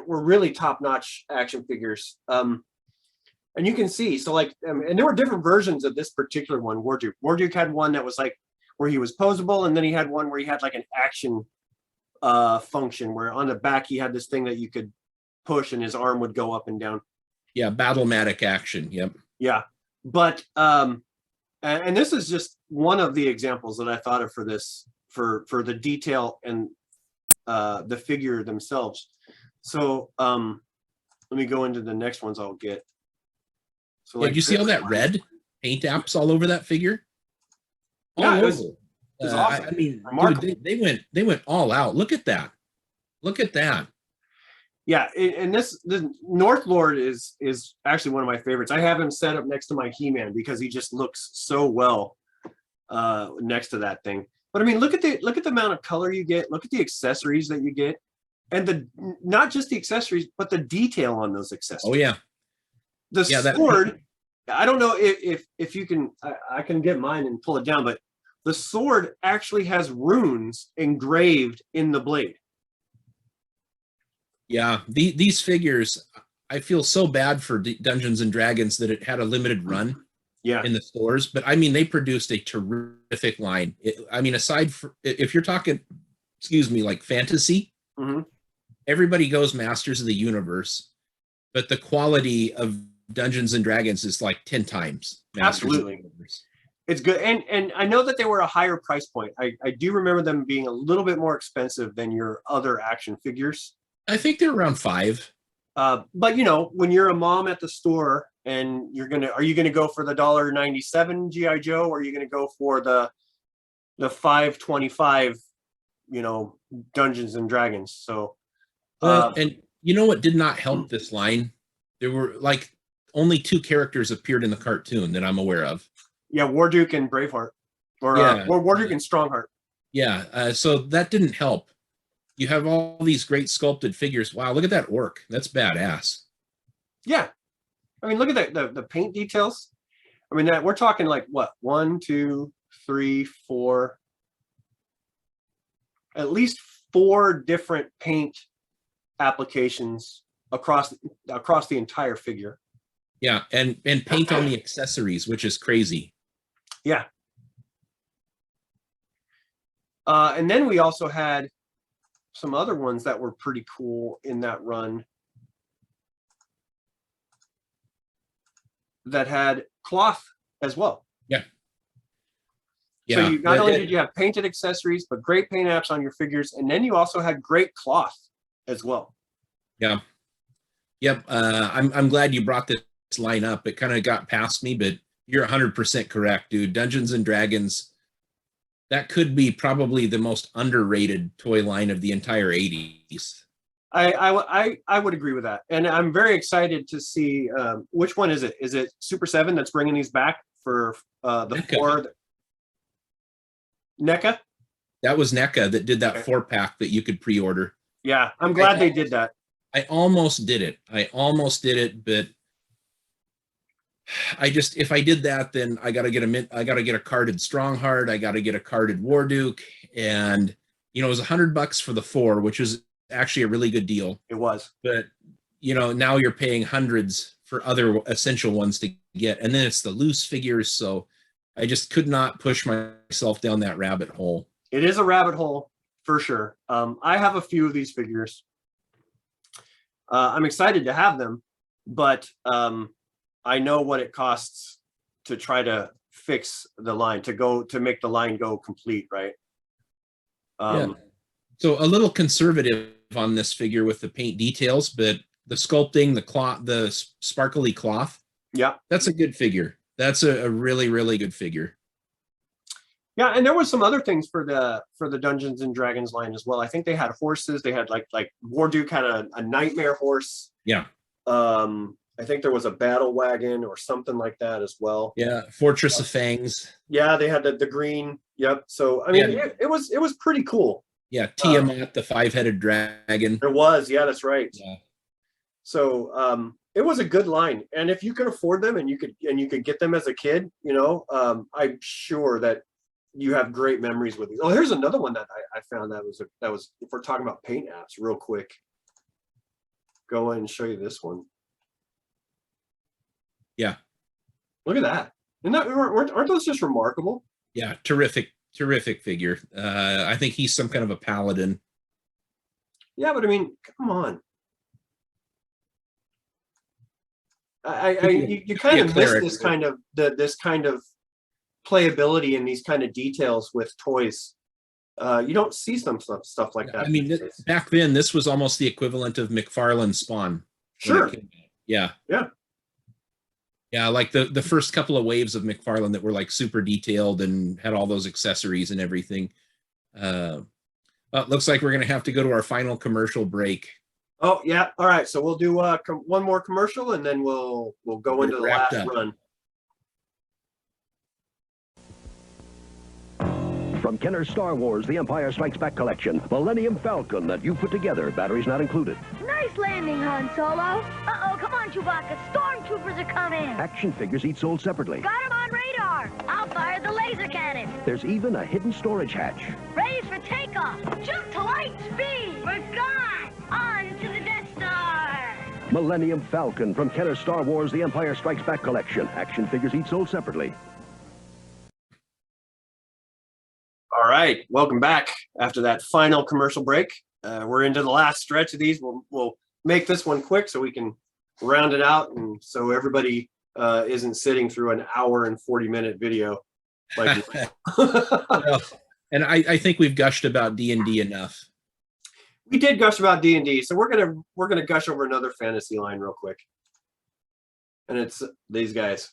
were really top-notch action figures. And you can see, so like, and there were different versions of this particular one, Warduke. Warduke had one that was like, where he was posable, and then he had one where he had like an action function, where on the back he had this thing that you could push and his arm would go up and down. Yeah, Battlematic action, yep. Yeah, but, and this is just one of the examples that I thought of for this, for the detail and the figure themselves. So let me go into the next ones I'll get. So yeah, did you see all that red paint apps all over that figure? Yeah, it was awesome. I mean, dude, they went all out. Look at that. Look at that. Yeah, and this North Lord is actually one of my favorites. I have him set up next to my He-Man because he just looks so well next to that thing. But I mean, look at the amount of color you get. Look at the accessories that you get, and not just the accessories, but the detail on those accessories. Oh yeah. The sword, I don't know if you can, I can get mine and pull it down, but the sword actually has runes engraved in the blade. Yeah, these figures, I feel so bad for Dungeons and Dragons that it had a limited run in the stores, but I mean, they produced a terrific line. I mean, aside from, if you're talking, excuse me, like fantasy, everybody goes Masters of the Universe, but the quality of Dungeons and Dragons is like 10 times Masters Absolutely. of the Universe. It's good. And I know that they were a higher price point. I do remember them being a little bit more expensive than your other action figures. I think they're around $5. But when you're a mom at the store and are you gonna go for the $1.97 GI Joe, or are you gonna go for the $5.25, Dungeons and Dragons? So and you know what did not help this line? There were like only 2 characters appeared in the cartoon that I'm aware of. Yeah, Warduke and Braveheart, or Warduke and Strongheart. Yeah, so that didn't help. You have all these great sculpted figures. Wow, look at that orc. That's badass. Yeah, I mean, look at the paint details. I mean, we're talking like what, 1, 2, 3, 4, at least 4 different paint applications across the entire figure. Yeah, and paint on the accessories, which is crazy. Yeah. And then we also had some other ones that were pretty cool in that run that had cloth as well. Yeah. So you not only did you have painted accessories, but great paint apps on your figures, and then you also had great cloth as well. Yeah. Yep. I'm glad you brought this line up. It kind of got past me, but you're 100% correct, dude. Dungeons and Dragons, that could be probably the most underrated toy line of the entire 80s. I would agree with that, and I'm very excited to see which one is it? Is it Super 7 that's bringing these back for the NECA. 4? NECA? That was NECA that did that 4-pack that you could pre-order. Yeah, I'm glad they did that. I almost did it, but if I did that, then I gotta get a carded Strongheart, I gotta get a carded Warduke, and it was $100 for the 4, which is actually a really good deal. It was, but now you're paying hundreds for other essential ones to get, and then it's the loose figures. So I just could not push myself down that rabbit hole. It is a rabbit hole for sure. I have a few of these figures. I'm excited to have them, but I know what it costs to try to fix the line, to make the line go complete, right? Yeah. So a little conservative on this figure with the paint details, but the sculpting, the cloth, the sparkly cloth. Yeah, that's a good figure. That's a really, really good figure. Yeah, and there was some other things for the Dungeons and Dragons line as well. I think they had horses. They had like Warduke had a nightmare horse. Yeah. I think there was a battle wagon or something like that as well. Yeah, Fortress of Fangs. Yeah, they had the green. Yep. So I mean, it was pretty cool. Yeah, Tiamat, the 5-headed dragon. It was. Yeah, that's right. Yeah. So it was a good line, and if you could afford them and you could get them as a kid, I'm sure that you have great memories with these. Oh, here's another one that I found that was if we're talking about paint apps real quick. Go ahead and show you this one. Yeah. Look at that. Aren't those just remarkable? Yeah, terrific figure. I think he's some kind of a paladin. Yeah, but I mean, come on. You kind of miss this kind of playability and these kind of details with toys. You don't see some stuff like that. I mean, back then, this was almost the equivalent of McFarlane Spawn. Sure. Yeah. Yeah. Yeah, like the first couple of waves of McFarlane that were like super detailed and had all those accessories and everything. Well, it looks like we're going to have to go to our final commercial break. Oh, yeah. All right. So we'll do one more commercial and then we'll go into the last run. From Kenner's Star Wars, The Empire Strikes Back collection, Millennium Falcon that you put together, batteries not included. Nice landing, Han Solo. Uh-oh, come on, Chewbacca. Stormtroopers are coming. Action figures each sold separately. Got him on radar. I'll fire the laser cannon. There's even a hidden storage hatch. Raise for takeoff. Jump to light speed. We're gone. On to the Death Star. Millennium Falcon from Kenner's Star Wars, The Empire Strikes Back collection. Action figures each sold separately. All right, welcome back after that final commercial break. We're into the last stretch of these. We'll make this one quick so we can round it out, and so everybody isn't sitting through an hour and 40-minute video. Like, well, and I think we've gushed about D&D enough. We did gush about D&D, so we're gonna gush over another fantasy line real quick, and it's these guys.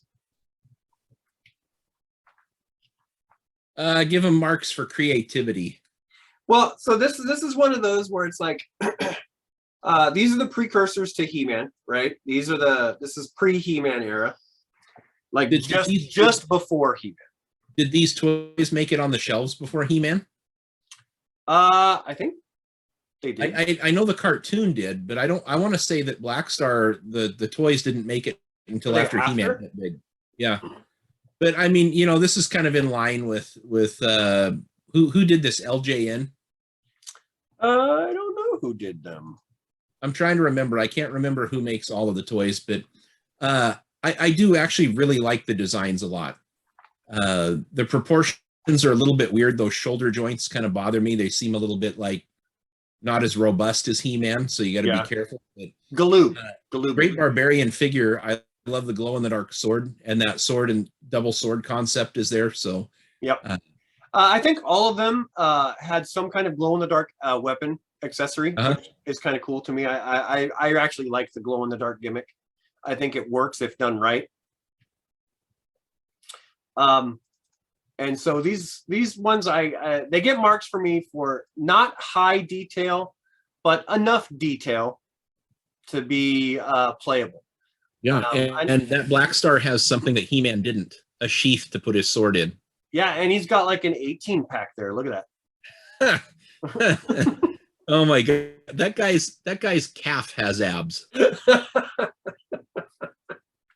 Give them marks for creativity. Well, so this is one of those where it's like these are the precursors to He-Man, right? This is pre-He-Man era, like just before He-Man. Did these toys make it on the shelves before He-Man? I think they did. I know the cartoon did, but I want to say that Black Star, the toys didn't make it until after He-Man got big. Yeah. But I mean, this is kind of in line with who did this, LJN? I don't know who did them. I'm trying to remember. I can't remember who makes all of the toys, but I do actually really like the designs a lot. The proportions are a little bit weird. Those shoulder joints kind of bother me. They seem a little bit like not as robust as He-Man, so you got to be careful. But, Galoob. Great barbarian figure. I love the glow-in-the-dark sword, and that sword and double sword concept is there. So, yep. I think all of them had some kind of glow-in-the-dark weapon accessory, which is kind of cool to me. I actually like the glow-in-the-dark gimmick. I think it works if done right. And so these ones, they get marks for me for not high detail, but enough detail to be playable. Yeah, and that Black Star has something that He-Man didn't, a sheath to put his sword in. Yeah, and he's got like an 18-pack there. Look at that. Oh my God, that guy's calf has abs.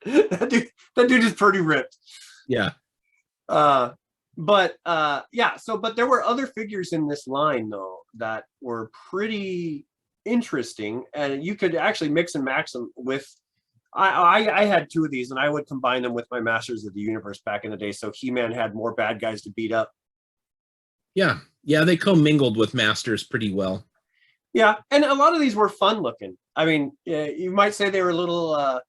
that dude is pretty ripped. Yeah. But there were other figures in this line though that were pretty interesting, and you could actually mix and match them with. I had two of these, and I would combine them with my Masters of the Universe back in the day, so He-Man had more bad guys to beat up. Yeah, they commingled with Masters pretty well. Yeah, and a lot of these were fun looking. I mean, you might say they were a little,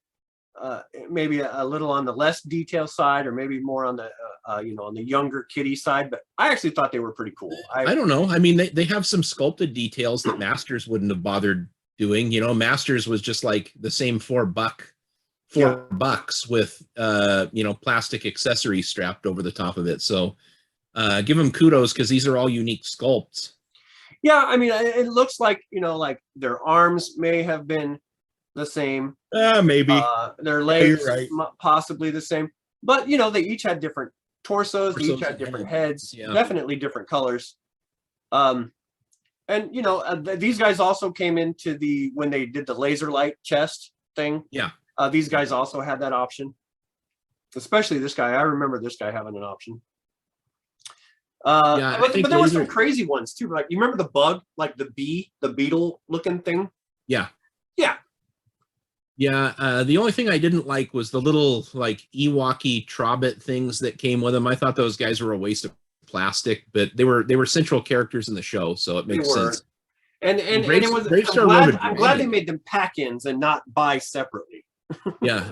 maybe a little on the less detail side, or maybe more on the, on the younger kiddie side. But I actually thought they were pretty cool. I don't know. I mean, they have some sculpted details that Masters wouldn't have bothered doing. Masters was just like the same $4 with plastic accessories strapped over the top of it. So give them kudos, because these are all unique sculpts. Yeah, I mean, it looks like, like their arms may have been the same. Maybe. Their legs right. Possibly the same. But, they each had different torsos. They each had different heads. Yeah. Definitely different colors. And, these guys also came into when they did the laser light chest thing. Yeah. These guys also had that option. Especially this guy. I remember this guy having an option. But there were some crazy ones too. Like, you remember the bug, like the beetle looking thing? Yeah. Yeah. Yeah. The only thing I didn't like was the little like Ewok-y Trobbit things that came with them. I thought those guys were a waste of plastic, but they were central characters in the show, so it makes sense. And it was. I'm glad they made them pack-ins and not buy separately. Yeah.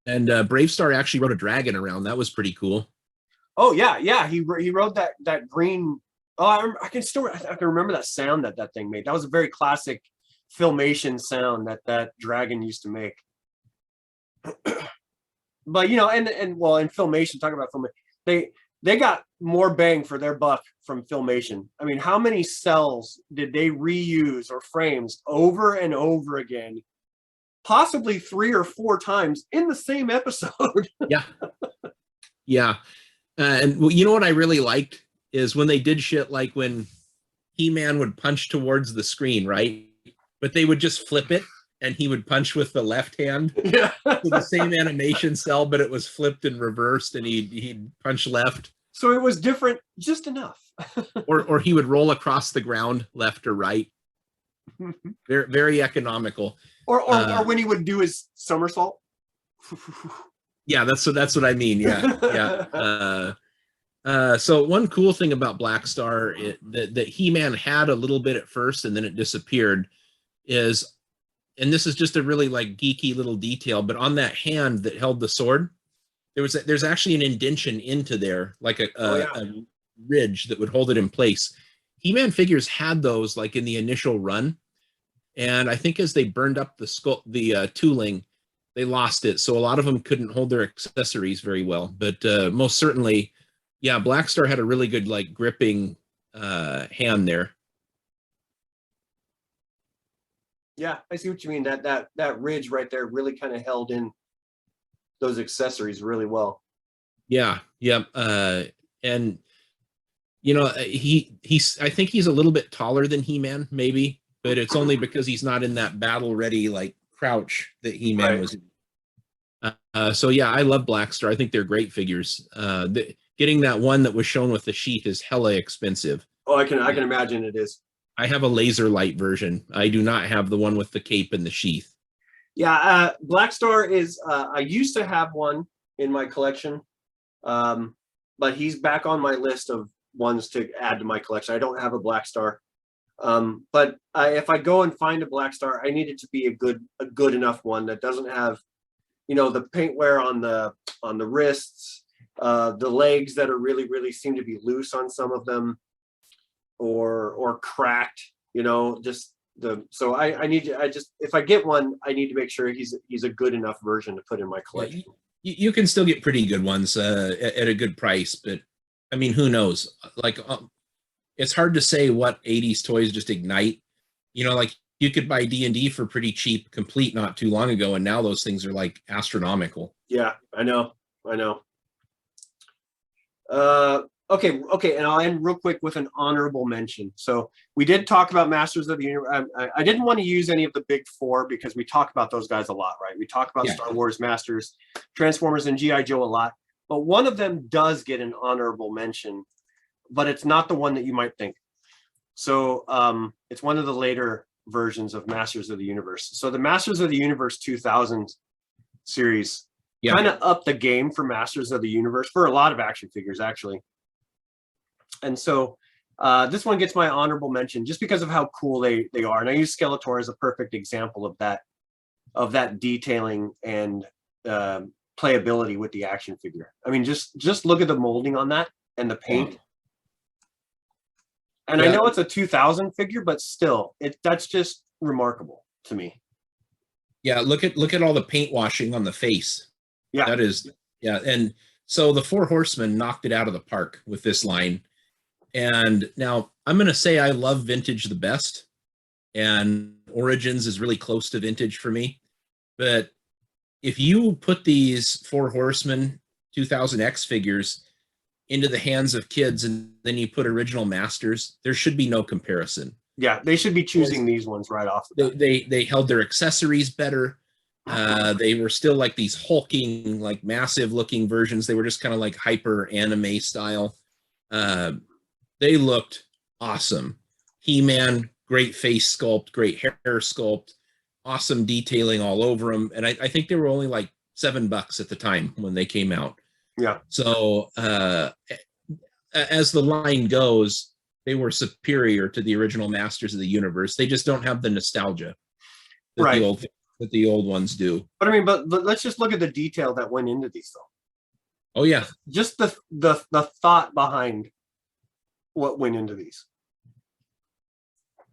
And Bravestar actually rode a dragon around. That was pretty cool. Oh yeah. He rode that green. Oh, I can remember that sound that thing made. That was a very classic Filmation sound that dragon used to make. But in Filmation, talking about Filmation, they got more bang for their buck from Filmation. I mean, how many cells did they reuse or frames over and over again? Possibly 3 or 4 times in the same episode. Yeah. Yeah. And what I really liked is when they did shit like when He-Man would punch towards the screen, right? But they would just flip it and he would punch with the left hand. Yeah. So the same animation cell, but it was flipped and reversed, and he'd punch left. So it was different just enough. or he would roll across the ground left or right. Very, very economical. Or when he would do his somersault. Yeah, that's what I mean. Yeah. So one cool thing about Black Star that He-Man had a little bit at first and then it disappeared is, and this is just a really like geeky little detail, but on that hand that held the sword, there's actually an indentation into there, like a ridge that would hold it in place. He-Man figures had those like in the initial run, and I think as they burned up the tooling, they lost it. So a lot of them couldn't hold their accessories very well. But most certainly, yeah, Black Star had a really good like gripping hand there. Yeah, I see what you mean. That ridge right there really kind of held in those accessories really well. Yeah. And I think he's a little bit taller than He-Man, maybe, but it's only because he's not in that battle ready like crouch that He-Man was in. So yeah, I love Black Star. I think they're great figures. Getting that one that was shown with the sheath is hella expensive. Oh, I can imagine it is. I have a laser light version. I do not have the one with the cape and the sheath. Yeah, Black Star is, I used to have one in my collection, but he's back on my list of ones to add to my collection. I don't have a Black Star. But if I go and find a Black Star, I need it to be a good enough one that doesn't have, the paint wear on the wrists, the legs that are really seem to be loose on some of them, or cracked, so I need to, if I get one, I need to make sure he's a good enough version to put in my collection. Yeah, you can still get pretty good ones at a good price, but I mean, who knows? Like, it's hard to say what 80s toys just ignite. Like you could buy D&D for pretty cheap, complete not too long ago, and now those things are like astronomical. Yeah, I know. Okay, and I'll end real quick with an honorable mention. So we did talk about Masters of the Universe. I didn't want to use any of the big four because we talk about those guys a lot, right? We talk about Star Wars, Masters, Transformers, and G.I. Joe a lot. But one of them does get an honorable mention, but it's not the one that you might think. So it's one of the later versions of Masters of the Universe. So the Masters of the Universe 2000 series kind of upped the game for Masters of the Universe for a lot of action figures, actually. And so This one gets my honorable mention just because of how cool they are. And I use Skeletor as a perfect example of that detailing and playability with the action figure. I mean, just look at the molding on that and the paint. And I know it's a 2000 figure, but still, that's just remarkable to me. Yeah, look at all the paint washing on the face. Yeah, that is, yeah. And so the Four Horsemen knocked it out of the park with this line. And now I'm going to say I love vintage the best, and Origins is really close to vintage for me. But if you put these Four Horsemen 2000X figures into the hands of kids and then you put original Masters, there should be no comparison. Yeah, they should be choosing these ones right off. They held their accessories better. They were still like these hulking, like massive looking versions. They were just kind of like hyper anime style. They looked awesome. He-Man, great face sculpt, great hair sculpt, awesome detailing all over them. And I think they were only like $7 at the time when they came out. Yeah. So as the line goes, they were superior to the original Masters of the Universe. They just don't have the nostalgia that the old ones do. But I mean, but let's just look at the detail that went into these, though. Oh yeah, just the thought behind what went into these.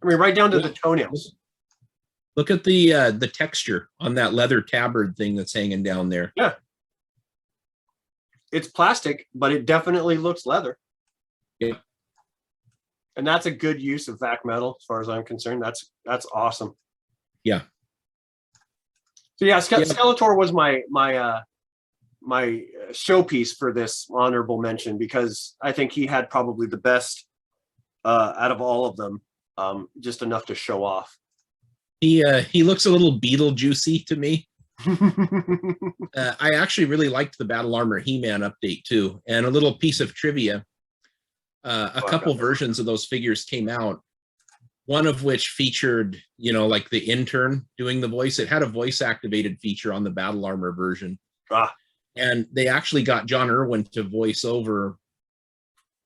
I mean, right down to the toenails. Look at the texture on that leather tabard thing that's hanging down there. Yeah. It's plastic, but it definitely looks leather. Yeah. And that's a good use of vac metal, as far as I'm concerned. That's awesome. Yeah. So yeah, Skeletor was my showpiece for this honorable mention, because I think he had probably the best out of all of them, just enough to show off. He looks a little Beetlejuicy to me. I actually really liked the Battle Armor He-Man update too. And a little piece of trivia, a couple versions of those figures came out, one of which featured, like the intern doing the voice. It had a voice activated feature on the Battle Armor version. And they actually got John Irwin to voice over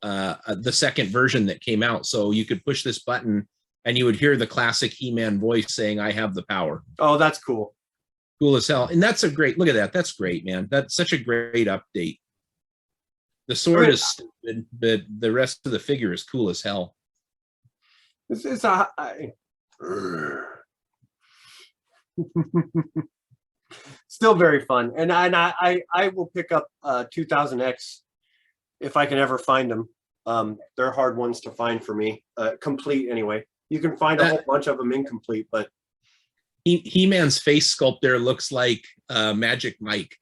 the second version that came out. So you could push this button and you would hear the classic He-Man voice saying, "I have the power." Oh, that's cool. Cool as hell. And that's a great, look at that. That's great, man. That's such a great update. The sword is stupid, but the rest of the figure is cool as hell. Still very fun. And I will pick up 2000X if I can ever find them. They're hard ones to find for me. Complete anyway. You can find a whole bunch of them incomplete, but He-Man's face sculpt there looks like Magic Mike.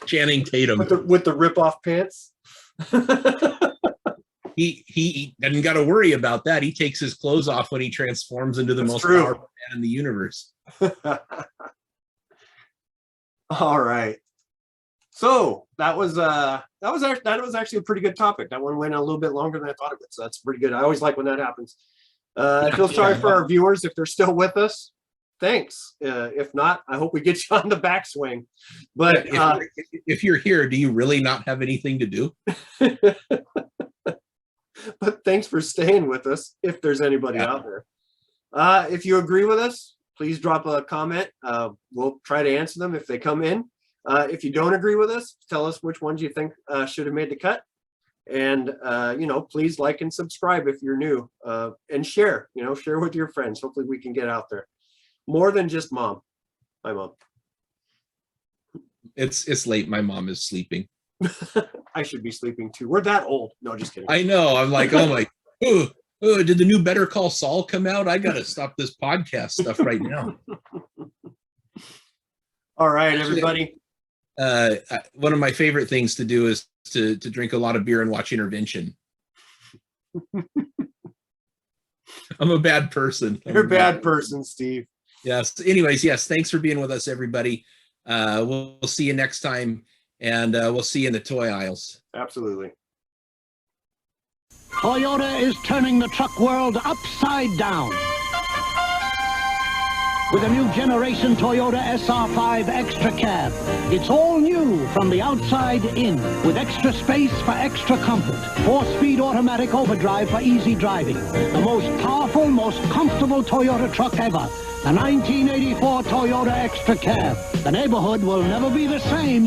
Channing Tatum. With the rip-off pants. He doesn't got to worry about that. He takes his clothes off when he transforms into the most powerful man in the universe. All right. So that was actually a pretty good topic. That one went a little bit longer than I thought it would. So that's pretty good. I always like when that happens. I feel sorry for our viewers if they're still with us. Thanks. If not, I hope we get you on the backswing. But if you're here, do you really not have anything to do? But thanks for staying with us, if there's anybody out there. If you agree with us, please drop a comment. We'll try to answer them if they come in. If you don't agree with us, tell us which ones you think should have made the cut. And, please like and subscribe if you're new, and share with your friends. Hopefully we can get out there more than just mom. My mom. It's late. My mom is sleeping. I should be sleeping too. We're that old. No, just kidding. I know. I'm like, oh my, did the new Better Call Saul come out? I got to stop this podcast stuff right now. All right, everybody. One of my favorite things to do is to drink a lot of beer and watch Intervention. I'm a bad person. You're a bad person, Steve. Yes. Anyways, yes. Thanks for being with us, everybody. We'll see you next time, and we'll see you in the toy aisles. Absolutely. Toyota is turning the truck world upside down. with a new generation Toyota SR5 Extra Cab. It's all new from the outside in, with extra space for extra comfort. 4-speed automatic overdrive for easy driving. The most powerful, most comfortable Toyota truck ever. The 1984 Toyota Extra Cab. The neighborhood will never be the same.